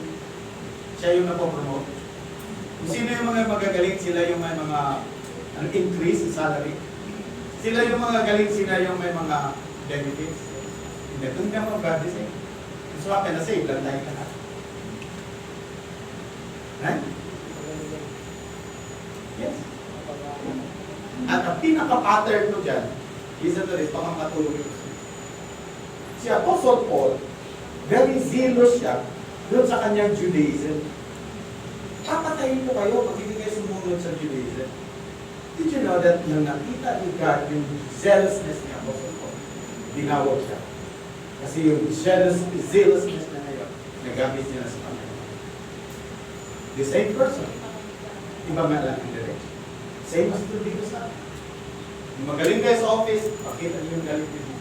siya yung napopromote. Kung sino yung mga magagaling, sila yung may mga increase in salary. Sila yung mga galing, sila yung may mga benefits. Hindi, doon ka mga God design. So, akin na save lang tayo ka na. Right? Yes. At ang pinaka-pattern ko dyan, isa to rin, pakakatulog ko. Si Apostle Paul, very zealous siya doon sa kanyang Judaism. Papatayin ko kayo pag hindi kayo sumunod sa Judaism. Did you know that nang nakita ni God yung zealousness ni Apostle Paul, dinawag siya. Kasi yung zealousness na ngayon, nagamit niya sa Panginoon. The same person, iba nga lang ang direction. Same as ito dito sa akin. Kung magaling kayo sa office, pakita niyo yung galing dito.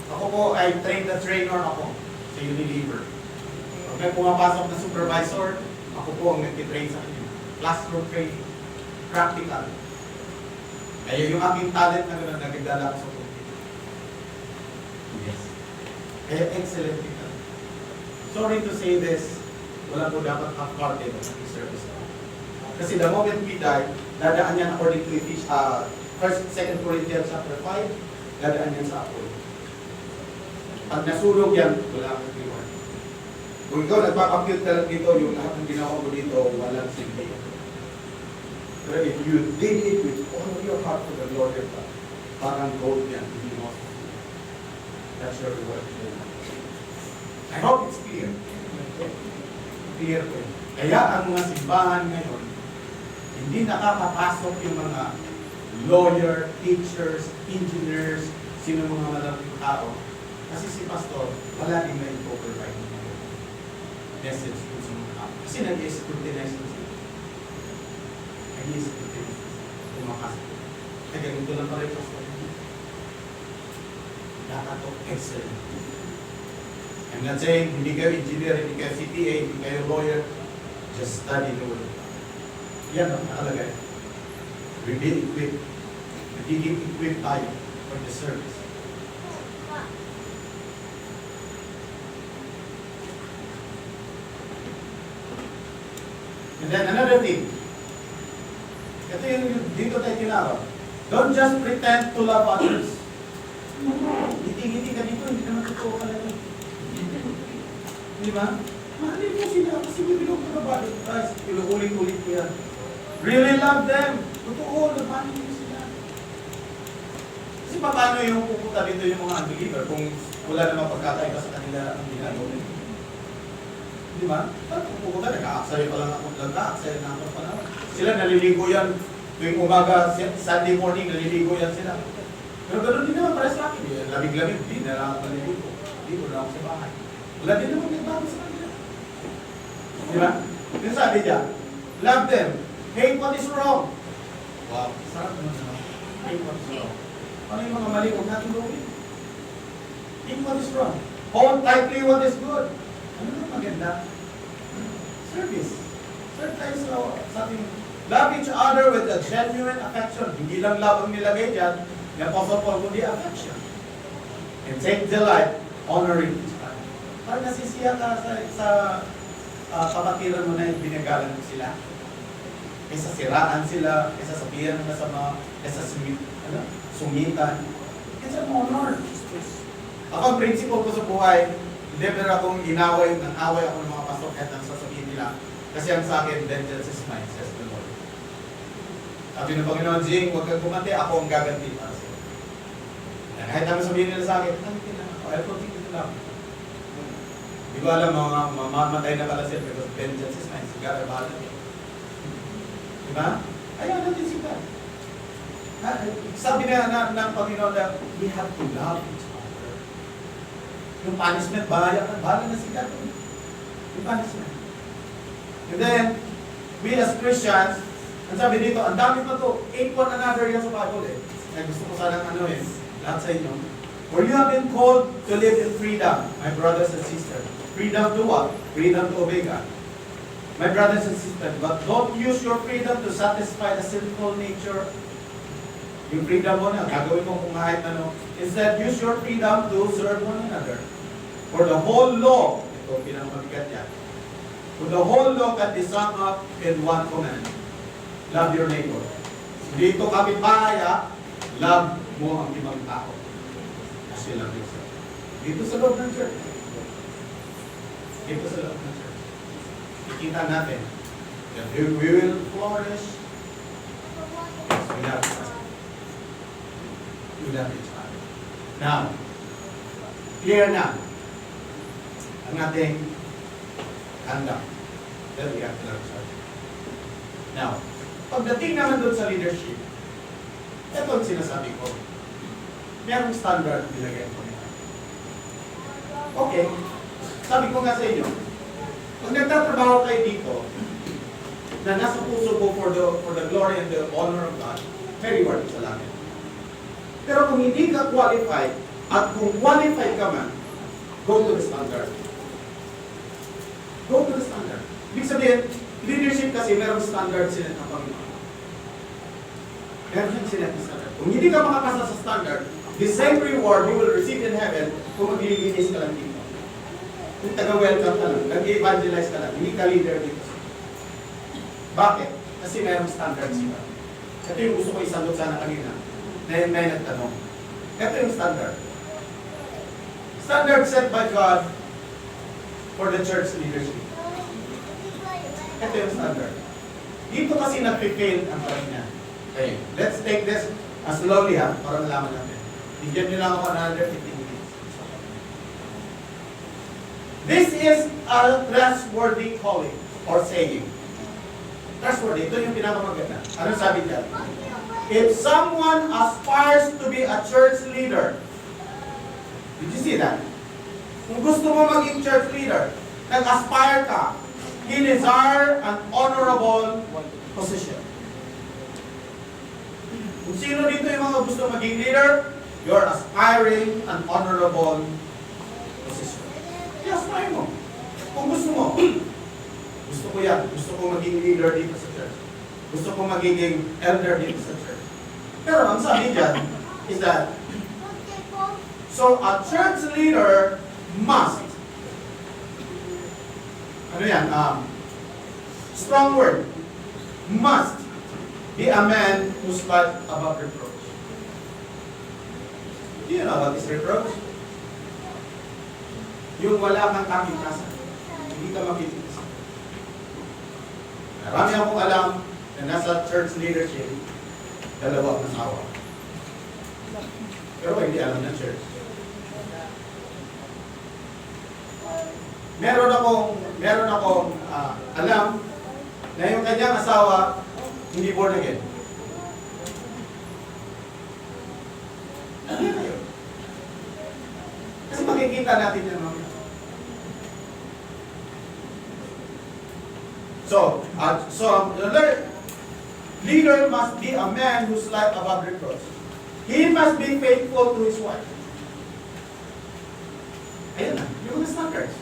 Ako po ay trainer ako sa Unilever. Pag may pumapasok na supervisor, ako po ang nag-train sa kanya. Classroom training, practical. Kaya yung aking talent na gano'n, nagdala ko sa computer. Yes. Kaya excellent kita. Sorry to say this, wala po dapat half-hearted ang aking service. Kasi the moment we die, dadaan yan according to 2 Corinthians chapter 5, dadaan yan sa apoy. Pag nasunog yan, wala kang reward. Kung ikaw nagpapakute ka lang dito, yung lahat ng ginawa mo dito, walang silbi. Pero if you did it with all of your heart for the Lord your God, parang gold yan, hindi mo. That's your reward. I hope it's clear. Clear po. Kaya ang mga simbahan ngayon, hindi nakakapasok yung mga lawyer, teachers, engineers, sino mga malaking tao. Kasi si pastor, wala din na i-override message kung sa mga tao. Kasi nag-i-scrutinize na sila. Nag-i-scrutinize na sila. Tumakas. Kaya ganito lang pala yung pastor. Dapat to excellent. I'm not saying hindi kayo engineer, hindi kayo CPA, hindi kayo lawyer. Just study the word. Yan ang nakalagay. We be equipped. Nagiging equipped tayo for the service. And then another thing. Ito yung dito tayo tinawag. Don't just pretend to love others. Ngiti-ngiti ka dito, hindi naman totoo ka lang. Di ba? Mahalin mo sila kasi bibigyan ko na body of Christ. Iluulit-ulit ko yan. Really love them. Totoo, mahalin mo sila. Kasi paano yung pupunta dito yung mga unbeliever kung wala namang pagkakaiba sa kanila ang ginagawa nila? Di ba? Kung pupunta, nag-aaksaya pa lang ako. Nag-aaksaya na ako pa lang. Sila naliligo yan. Tuwing umaga, Sunday morning, naliligo yan sila. Pero ganoon din naman para sa akin. Labig-labig, di na lang ako naliligo. Dito na ako sa bahay. Wala din naman nagbago sa kanila. Di ba? Yung sabi niya, love them. Hate what is wrong. Wow, sarap naman naman. Hate what is wrong. Ano yung mga mali, huwag natin gawin. Think what is wrong. Hold tightly what is good. Ano na maganda? Service. Serve tayo sa ating. Love each other with a genuine affection. Hindi lang love ang nilagay dyan. Ni Apostle Paul, kundi affection. And take delight, honoring each other. Parang nasisiya ka sa kapatiran mo na yung binagalan mo sila. Kaysa siraan sila, kaysa sabihan ng masama, kaysa sungitan. It's an honor. Ako ang principle ko sa buhay, never akong inaway, nang-away ako ng mga pastor kahit ang sasabihin nila. Kasi ang sa akin, vengeance is mine, says the Lord. Sabi ng Panginoon, Jing, huwag kang kumante, ako ang gaganti para sa'yo. Kahit naman sabihin nila sa akin, ganti lang ako, I'll protect you lang. Di ko alam, mamamatay na pala sila because vengeance is mine. Sigara, bahala niya. Diba? Ayaw natin si God. Sabi na ng Panginoon na we have to love each other. Yung punishment, bahala na si God. Yung punishment. And then, we as Christians, ang sabi dito, ang dami pa to, hate one another yan sa Bible eh. Kaya gusto ko sanang lahat sa inyo. For you have been called to live in freedom, my brothers and sisters. Freedom to what? Freedom to obey God. My brothers and sisters, but don't use your freedom to satisfy the sinful nature. Yung freedom mo na, gagawin mo kung kahit ano. Instead, use your freedom to serve one another. For the whole law, ito pinakamabigat yan. For the whole law can be summed up in one command. Love your neighbor. Dito kami pahaya, love mo ang ibang tao. Kasi love yourself. Dito sa loob ng church. Dito sa loob ng church. Kita natin that we will flourish without each other. Without each other. Now, clear na ang ating conduct that we have to learn. Now, pagdating naman doon sa leadership, ito ang sinasabi ko. Merong standard nilagay ko nila. Okay. Sabi ko nga sa inyo, pag nagtatrabaho kayo dito, na nasa puso ko for the glory and the honor of God, may reward sa langit. Pero kung hindi ka qualified, at kung qualified ka man, go to the standard. Go to the standard. Ibig sabihin, leadership kasi merong standard sila ng Panginoon. Meron sila ng standard. Kung hindi ka makapasa sa standard, the same reward you will receive in heaven kung maglilinis ka lang dito. Kung taga-welcome ka lang, nag-evangelize ka lang, hindi ka leader dito. Bakit? Kasi mayroong standard sila. Ito yung gusto ko isandot sana kanina, na yung may nagtanong. Ito yung standard. Standard set by God for the church leadership. Ito yung standard. Dito kasi nag-fail ang kanina. Okay, let's take this slowly para malaman natin. Bigyan nyo lang ako another 15 minutes. This is a trustworthy calling or saying. Trustworthy, ito yung pinakamaganda. Ano sabi niya? If someone aspires to be a church leader, did you see that? Kung gusto mo maging church leader, nag-aspire ka, he desire an honorable position. Kung sino dito yung mga gusto maging leader, you're aspiring an honorable position. I-aspire mo. Kung gusto mo, gusto ko yan. Gusto ko maging leader dito sa church. Gusto ko magiging elder dito sa church. Pero ang sabi dyan is that, so a church leader must, ano yan, strong word, must be a man who's life above reproach. Do you know what is reproach? Yung wala kang kakitasan. Hindi ka makikita. Marami akong alam na nasa church leadership, dalawang asawa. Pero hindi alam ng church. Meron akong alam na yung kanyang asawa hindi born again. Ano yun? Kasi makikita natin yan mamaya. So the leader must be a man whose life above reproach. He must be faithful to his wife. the standards.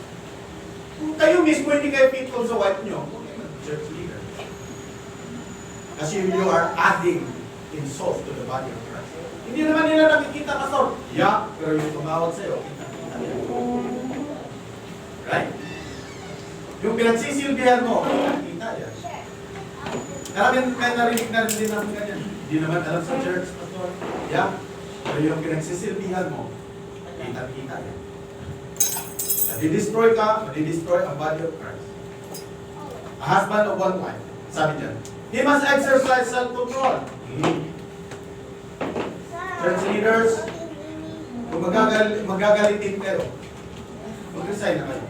Kung kayo mismo hindi kayo faithful sa wife nyo, kung kayo church leader. Kasi you are adding insult to the body of Christ. Hindi naman nila nakikita, pastor. Yeah, pero yung tumawag sa'yo, kita-kita nila. Right? Yung pinagsisilbihan mo, kita yan. Maraming may narinig na rin din namin ganyan. Hindi naman alam sa church, pastor. Yeah, pero yung pinagsisilbihan mo, kita-kita yan. Nadi-destroy ka, nadi-destroy ang body of Christ. A husband of one wife, sabi dyan, he must exercise self-control. Church leaders, kung magagalitin kayo, mag-resign na kayo.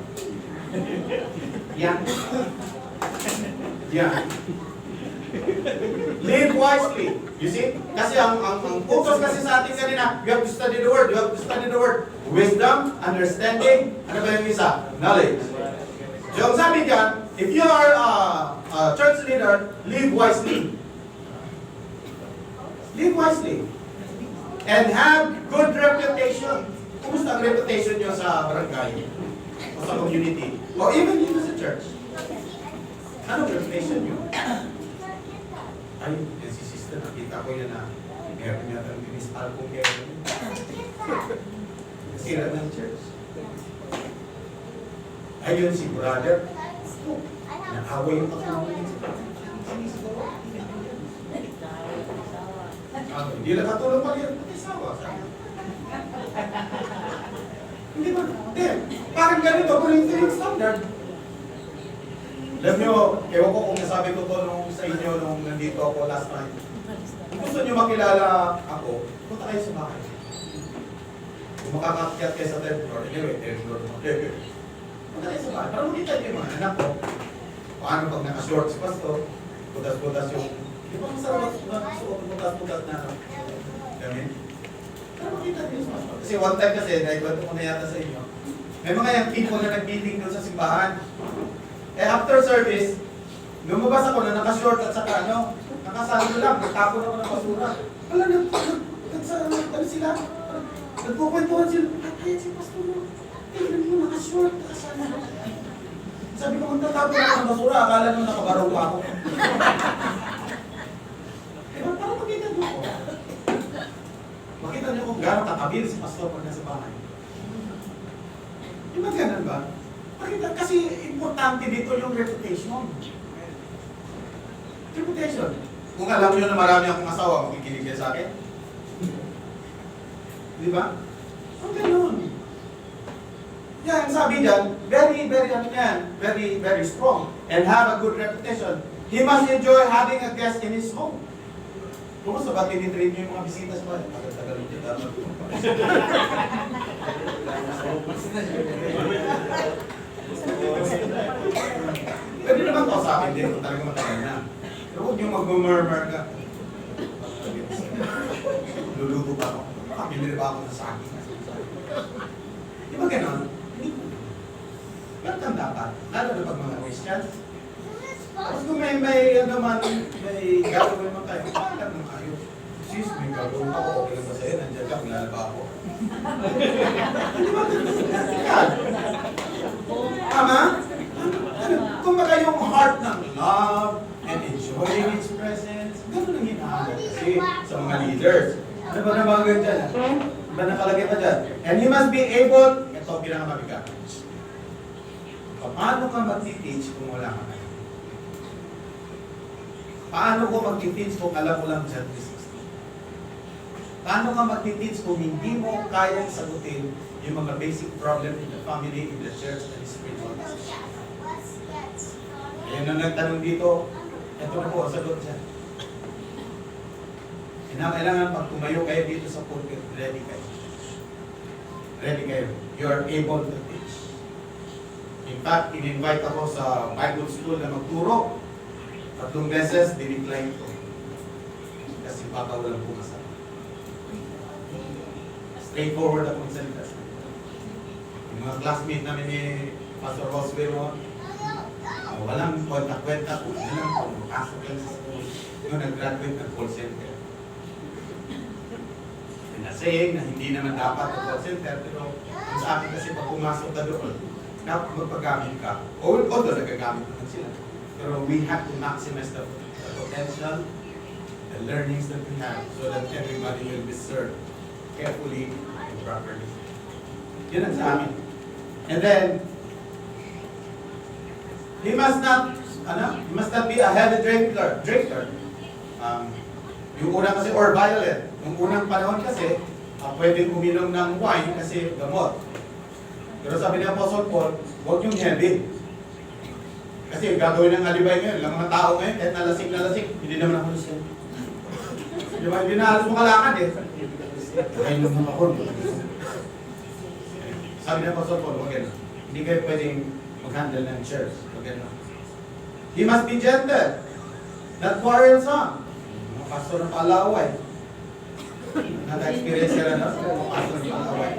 Yan. Yan. Live wisely. You see? Kasi ang utos kasi sa atin kanina, you have to study the word, you have to study the word. Wisdom, understanding, ano ba yung isa? Knowledge. So ang sabi dyan, if you are a church leader, live wisely. Live wisely. And have good reputation. Kumusta ang reputation nyo sa barangay? O sa community? O even dito sa church? Anong reputation nyo? Ay, yan si sister, nakita ko yan na meron niya ang municipal kong meron. Sira ng church. Ayun si brother. Nakaway yung pagkakulit sa hindi lang katulong pa rin. Pati sawa. Hindi ba? Hindi. Bakit ganito? Kung yung standard. Alam nyo, ewan ko kung nasabi ko to sa inyo nung nandito ako last night. Kung gusto nyo makilala ako, punta kayo sa bahay. Kung makakakyat kayo sa third floor, anyway, third floor naman. Punta kayo sa bahay. Para makita nyo yung mga anak ko. Paano pag naka-short si pastor, butas-butas yung... Di ba masarap suot butas-butas na gamit? Para makita nyo yung pastor. Kasi one time kasi, naikwento ko na yata sa inyo, may mga young people na nag-meeting doon sa simbahan. Eh after service, lumabas ako na naka-short at saka ano, nakasalo lang, nagtapon ako ng basura. Wala, nag sila, nagpukwentuhan sila. Kaya si pastor mo, tignan mo, naka-short, nakasalo. Sabi ko, kung tatapon ako ng basura, akala nyo nakabaraw pa ako. Diba, parang makita nyo ako. Makita nyo kung gano'ng kakabil si pastor pag nasa bahay. Di ba ganun ba? Kasi importante dito yung reputation. Reputation. Kung alam nyo na marami akong asawa, makikinig kayo sa akin. Di ba? Ang ganun. Yan, sabi dyan, very strong. And have a good reputation. He must enjoy having a guest in his home. Kumusta ba tinitreat nyo yung mga bisita sa bahay? Tagal-tagal nyo dapat. Pwede naman ko sa akin din kung talaga matagal na. Pero huwag nyo mag-murmur ka. Luluto pa ako. Makapili ba ako sa akin? Di ba ganon? Ganun kang dapat. Lalo na pag mga Christians. Tapos kung may gagawin mo tayo, paalam mo kayo. Sis, may gagawin ako, okay lang ba sa'yo? Nandiyan ka, kilala ba ako? Di ba ganun? Tama? Kung baka yung heart ng love and enjoying its presence, gano'n ang hinahanap kasi sa mga leaders. Ano ba nabanggit dyan? Ba nakalagay pa dyan? And you must be able, ito ang pinakamabigat. Paano ka mag-teach kung wala ka na? Paano ko mag-teach kung alam mo lang John 3:16? Paano ka mag-teach kung hindi mo kayang sagutin yung mga basic problem in the family, in the church, and the spiritual life? Ayan ang nagtanong dito, ito na po, sagot siya. Kailangan pag tumayo kayo dito sa pulpit, ready kayo. Ready kayo. You are able to teach. In fact, in-invite ako sa Bible school na magturo. 3 beses, dinecline ko. Kasi baka walang pumasal. Straightforward ako magsalita. Yung mga classmate namin ni Pastor Roswell, walang kwenta-kwenta kung ano lang kung makasok lang sa school. Yung nag-graduate ng call center. na saying na hindi naman dapat ang call center, pero ang sa akin kasi pag pumasok ka doon, dapat magpagamit ka. Although nagagamit naman sila. Pero we have to maximize the potential, the learnings that we have, so that everybody will be served carefully and properly. Yun ang sa amin. And then, he must not be a heavy drinker. Yung una kasi, or violent. Yung unang panahon kasi, pwedeng uminom ng wine kasi gamot. Pero sabi ni Apostle Paul, huwag yung heavy. Kasi gagawin ng alibay ngayon, lang mga tao ngayon, kahit nalasing, hindi naman ako lasing. Di ba? Hindi na halos makalakad eh. Kaya naman ako. Sabi ni Apostle Paul, huwag ganun. Hindi kayo pwedeng mag-handle ng church. Huwag ganun. He must be gentle, not quarrelsome. Mga pastor ng palaway. Naka-experience ka na mga pastor ng palaway.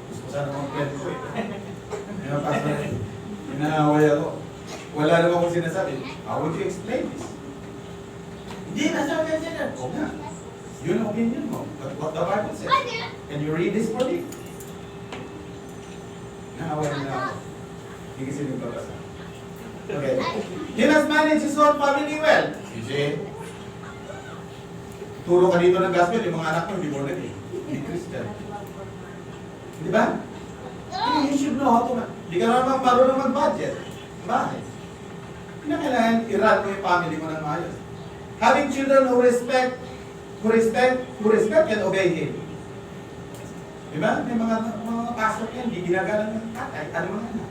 Gusto ko sana mga friend ko eh. Mga pastor, inaaway ako. Wala naman akong sinasabi. How would you explain this? Hindi na sabi yan sila. Oo nga. Yun ang opinion mo. But what the Bible says. Can you read this for me? Naaway na ako. Hindi kasi nagbabasa. Okay. He must manage his own family well. CJ, turo ka dito ng gospel, yung mga anak mo hindi born again. Hindi Christian. Di ba? You should know how to Hindi ka naman marunong mag-budget. Bahay. Kinakailangan i-run mo yung family mo ng maayos. Having children who respect and obey him. Di ba? May mga pastor yan, hindi ginagalang ng tatay. Ano mga anak?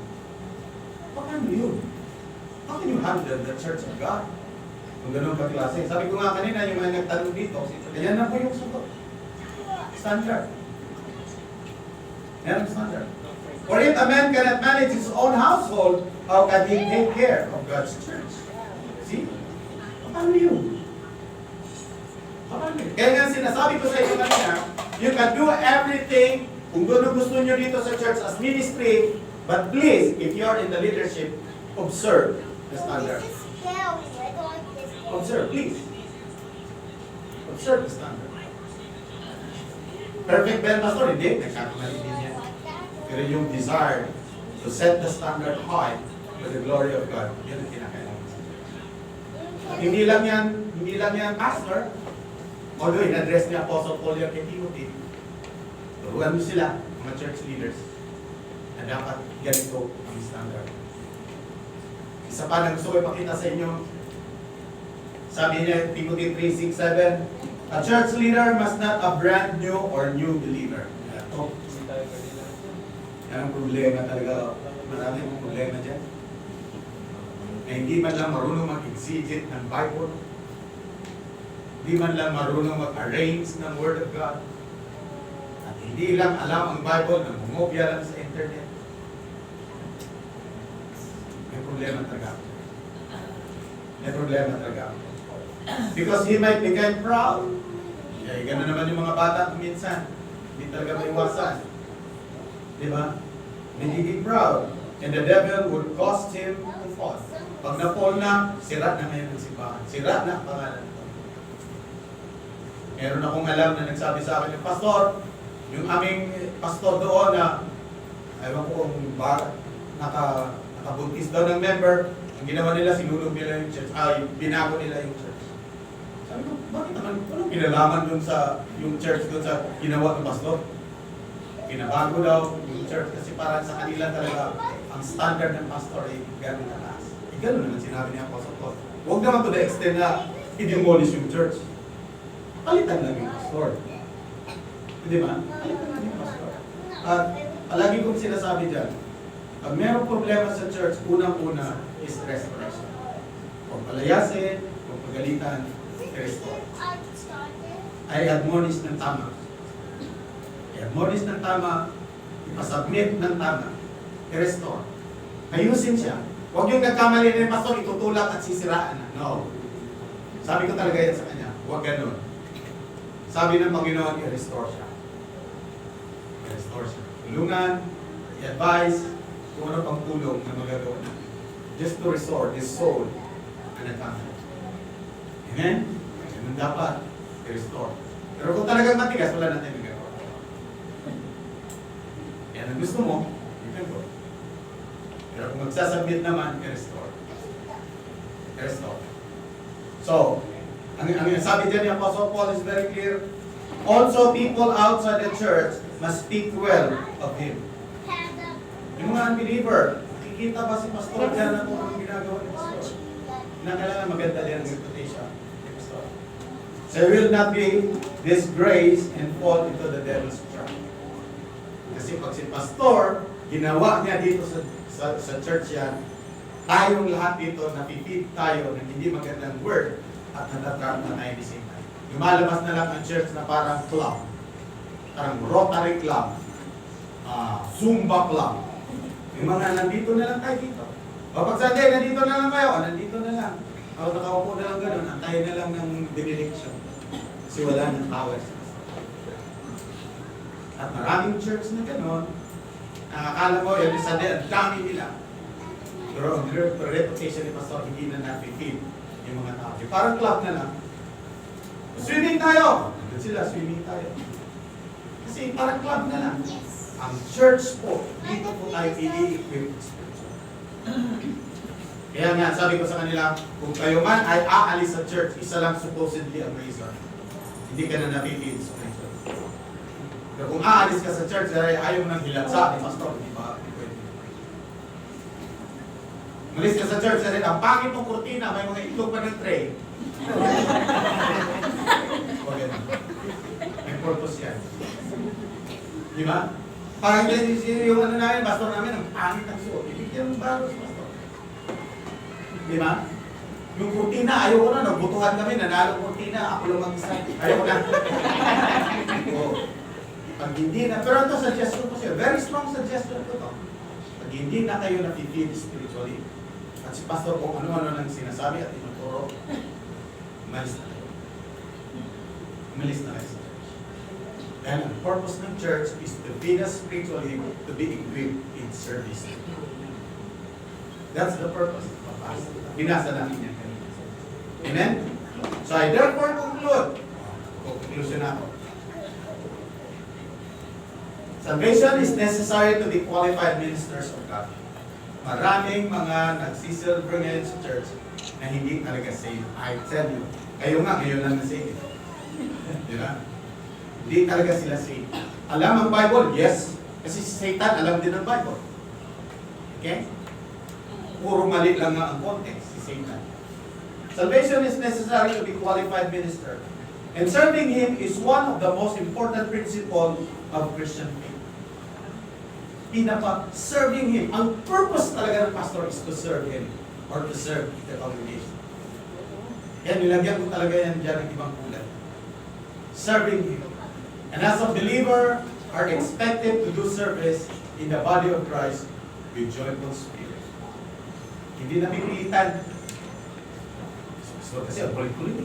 Paano yun? How can you handle the church of God? Kung ganun ka klase. Sabi ko nga kanina, yung mga nagtanong dito, kaya na po yung sugot. Standard. Yan ang standard. For if a man cannot manage his own household, how can he take care of God's church? See? Paano yun? Paano yun? Kaya nga sinasabi ko sa inyo kanina, you can do everything kung gusto nyo dito sa church as ministry, but please, if you are in the leadership, observe the standard. Observe, please. Observe the standard. Perfect ba yan, Pastor? Hindi. Nagkakamali din yan. Pero yung desire to set the standard high for the glory of God, yun ang kinakailangan sa church. At hindi lang yan, Pastor. Although, in-address ni Apostle Paul yung kay Timothy, turuan mo sila, mga church leaders, na dapat ganito ang standard. Isa pa na gusto ko ipakita sa inyo, sabi niya, Timothy 3:6-7, a church leader must not a brand new or new believer. Yan ang problema talaga. Marami mong problema dyan. Na hindi man lang marunong mag-exegete ng Bible. Hindi man lang marunong mag-arrange ng Word of God. At hindi lang alam ang Bible na mumobya lang sa internet. May problema talaga. May problema talaga. Because he might become proud. Kaya gano'n naman yung mga bata minsan. Hindi talaga maiwasan. Di ba? Nagiging proud. And the devil would cause him to fall. Pag na-fall na, sira na ngayon ang simbahan. Sira na ang pangalan nito. Meron akong alam na nagsabi sa akin, Pastor, yung aming pastor doon na, ayaw ko kung nakabuntis daw ng member, ang ginawa nila, sinulog nila yung church, binago nila yung church. Sabi ko, bakit naman, anong kinalaman dun sa, yung church dun sa ginawa ng pastor? Kinabago daw yung church kasi parang sa kanila talaga, ang standard ng pastor ay gano'n kataas. Gano'n naman sinabi niya Apostle Paul. Huwag naman to the extent na i-demolish yung church. Palitan lang yung pastor. Hindi ba? Palitan lang yung pastor. At palagi kong sinasabi dyan, pag mayroong problema sa church, unang-una is restoration. Kung palayasin, kung pagalitan, restore. Ay admonish ng tama. I-admonish ng tama, ipasubmit ng tama, i-restore. Ayusin siya. Huwag yung nagkamali na yung pastor, itutulak at sisiraan na. No. Sabi ko talaga yan sa kanya, huwag ganun. Sabi ng Panginoon, i-restore siya. I-restore siya. Tulungan, i-advise, kung ano pang tulong na magagawa na. Just to restore his soul and the family. Amen? Ganun dapat, i-restore. Pero kung talagang matigas, wala na tayong magagawa. Yan ang gusto mo, you can go. Pero kung magsasubmit naman, i-restore. I-restore. So, ang sabi dyan ni Apostle Paul is very clear. Also, people outside the church must speak well of him. Yung mga unbeliever, nakikita ba si Pastor dyan na kung anong ginagawa ni Pastor? Kailangan maganda din ang reputation ni Pastor. So, he will not be disgraced and fall into the devil's trap. Kasi pag si Pastor, ginawa niya dito sa church yan, tayong lahat dito, napipid tayo ng hindi magandang word at natatrap na tayo di same time. Lumalabas na lang ang church na parang club. Parang Rotary Club. Zumba Club. Yung mga nandito na lang tayo dito. O pag Sunday, nandito na lang kayo. Nandito na lang. O nakaupo na lang gano'n. Antayin na lang ng benediction. Kasi wala ng power. At maraming church na gano'n. Nakakala mo, yung Sunday, ang dami nila. Pero ang reputation ni Pastor, hindi na napipid yung mga tao. Parang club na lang. Swimming tayo! Nandun sila, swimming tayo. Kasi parang club na lang. Ang church po, dito po tayo i-equip spiritual. Kaya nga, sabi ko sa kanila, kung kayo man ay aalis sa church, isa lang supposedly ang reason. Hindi ka na napipid spiritual. Pero kung aalis ka sa church, ayaw mo nang hilatsa ni Pastor, di ba? Malis ka sa church, ang pangit ng kurtina, may mga itlog pa ng tray. May purpose yan. Di ba? Parang yung ano namin, pastor namin, ang pangit ng suot. Ibigyan ng bago sa pastor. Di ba? Yung kurtina, ayaw ko na, nagbutuhan kami, nanalo kurtina, ako lang mag-isa. Ayaw ko na. Pag hindi na, pero ito suggestion ko siya, very strong suggestion ko to. Pag hindi na kayo napipid spiritually, at si pastor kung ano-ano nang sinasabi at tinuturo, umalis na kayo. Umalis na kayo sa church. And ang purpose ng church is to feed us spiritually, to be equipped in service. That's the purpose of us. Binasa namin yan kanina. Amen? So I therefore conclude. Conclusion ako. Salvation is necessary to be qualified ministers of God. Maraming mga nagsisilver ngayon sa church na hindi talaga saved. I tell you, kayo nga, ngayon lang na-saved. Di ba? Hindi talaga sila saved. Alam ang Bible? Yes. Kasi si Satan alam din ang Bible. Okay? Puro mali lang nga ang context, si Satan. Salvation is necessary to be qualified minister. And serving Him is one of the most important principles of Christian faith. Serving Him. Ang purpose talaga ng pastor is to serve Him or to serve the congregation. Yan, nilagyan ko talaga yan dyan ng ibang kulay. Serving Him. And as a believer, are expected to do service in the body of Christ with joyful spirit. Hindi na pipilitan. So, kasi ang kulit-kulit.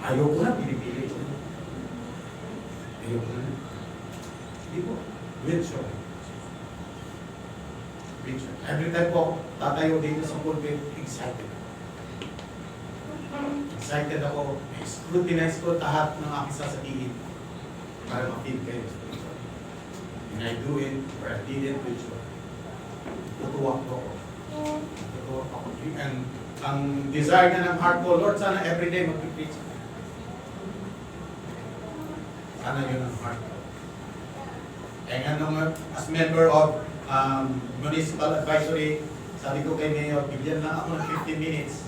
Ayaw ko na, pinipili ko na. Ayaw ko na. Hindi po. With joy. Every time po, tatayo dito sa pulpit, excited. Excited ako. Scrutinize ko lahat ng aking sasabihin para ma-feel kayo. And I do it, or I did it with joy. Tutuwa ko ako. Tutuwa ako. And ang desire na ng heart ko, Lord, sana everyday mag-preach. Sana yun ang heart ko. Kaya nga nung as member of Municipal Advisory, sabi ko kay Mayor, bigyan lang ako ng 15 minutes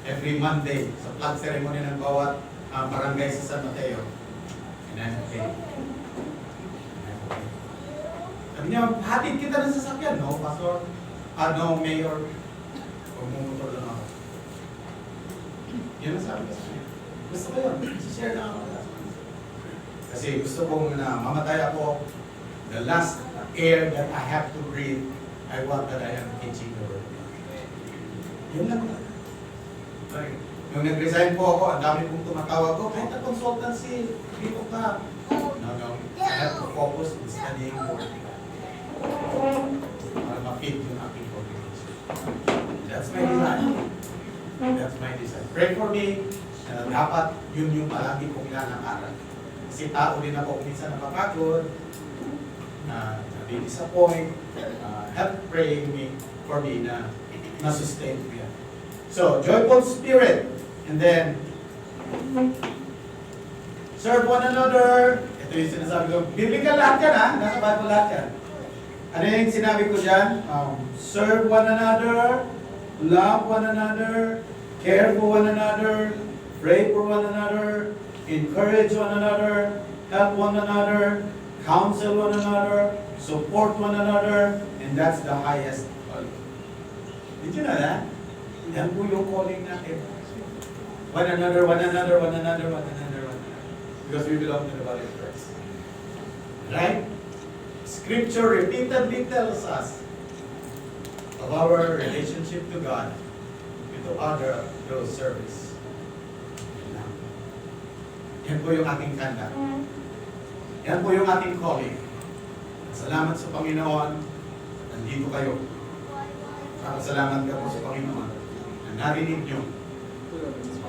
every Monday sa flag ceremony ng bawat barangay sa San Mateo. And I'm okay. Sabi niya, hatid kita ng sasakyan, no, Pastor? No, Mayor. Huwag mo motor lang ako. Yun ang sabi ko sa kanya. Gusto ko yun. Share na ako. Kasi gusto kong mamatay ako. The last air that I have to breathe, I want that I am teaching the word. Yun lang. Okay. Nung nag-resign po ako, ang dami pong tumatawag ko, kahit na consultancy, dito ka. No. I have to focus on studying the word. Para ma-fit yung aking congregation. That's my desire. That's my desire. Pray for me Dapat yun yung palagi kong lalakaran. Kasi tao din ako minsan napapagod, na-disappoint, help praying me for me na na-sustain ko yan. So, joyful spirit. And then, serve one another. Ito yung sinasabi ko. Biblical lahat yan ha. Nasa Bible lahat yan. Ano yung sinabi ko dyan? Serve one another, love one another, care for one another, pray for one another, encourage one another, help one another, counsel one another, support one another, and that's the highest calling. Did you know that? Yan po yung calling natin. One another, one another, one another, one another, one another. Because we belong to the body of Christ. Right? Scripture repeatedly tells us of our relationship to God and to other through service. Yan po yung ating kanda. Yan po yung ating calling. Salamat sa Panginoon. Nandito kayo. Salamat ka po sa Panginoon. Na narinig nyo.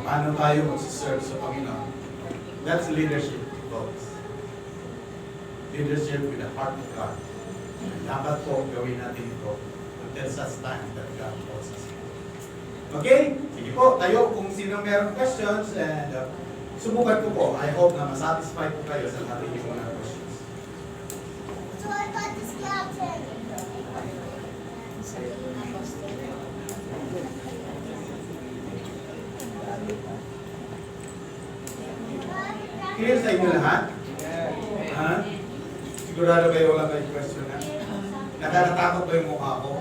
Paano tayo magsiserve sa Panginoon. That's leadership, folks. Leadership with the heart of God. Dapat po gawin natin ito until such time that God calls us. Okay? Sige po, tayo kung sino merong questions and subukan ko po. I hope na masatisfy po kayo sa ating mga questions. So I got this captain. Clear sa inyo lahat? Ha? Sigurado kayo wala kayong question na? Nakakatakot ba yung mukha ko?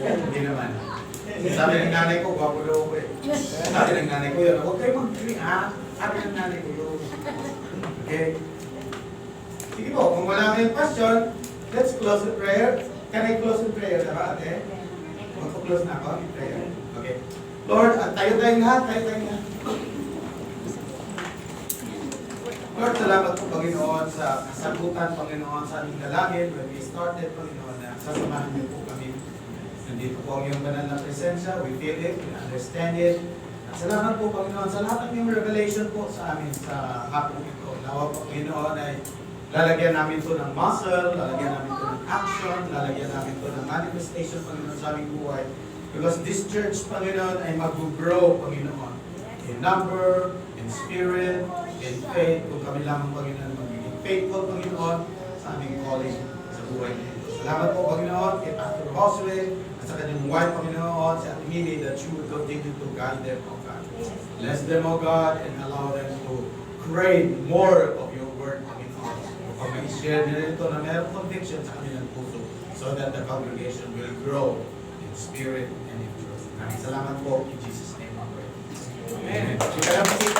Hindi naman. Sabi ng nanay ko, gwapo daw ko eh. Sabi ng nanay ko yun, huwag kayo mag-drink ha? Sabi ng nanay ko yun. Okay? Sige po, kung wala kayong question, let's close with prayer. Can I close with prayer? Diba ate? Magpo-close na ako with prayer. Okay. Lord, tayo tayong lahat, tayo tayong lahat. Lord, salamat po, Panginoon, sa kasagutan, Panginoon, sa aming dalangin. When we started, Panginoon, na sasamahan niyo po kami. Nandito po ang iyong banal na presensya. We feel it, we understand it. At salamat po, Panginoon, sa lahat ng iyong revelation po sa amin sa hapon ito. Nawa po, Panginoon, ay lalagyan namin ito ng muscle, lalagyan namin ito ng action, lalagyan namin ito ng manifestation, Panginoon, sa aming buhay. Because this church, Panginoon, ay mag-grow, Panginoon, in number, in spirit, in faith, kung kami lamang, Panginoon, magiging faithful, Panginoon, sa aming calling sa buhay nito. Salamat po, Panginoon, kay Pastor Josue, at sa kanyang wife, Panginoon, si Ate Mimi, that you would continue to guide them, O God. Bless them, O God, and allow them to crave more of your word, Panginoon. Kung may share nila ito na mayroong conviction sa kanilang puso, so that the congregation will grow in spirit and in truth. Maraming salamat po, in Jesus' name, I pray. Amen.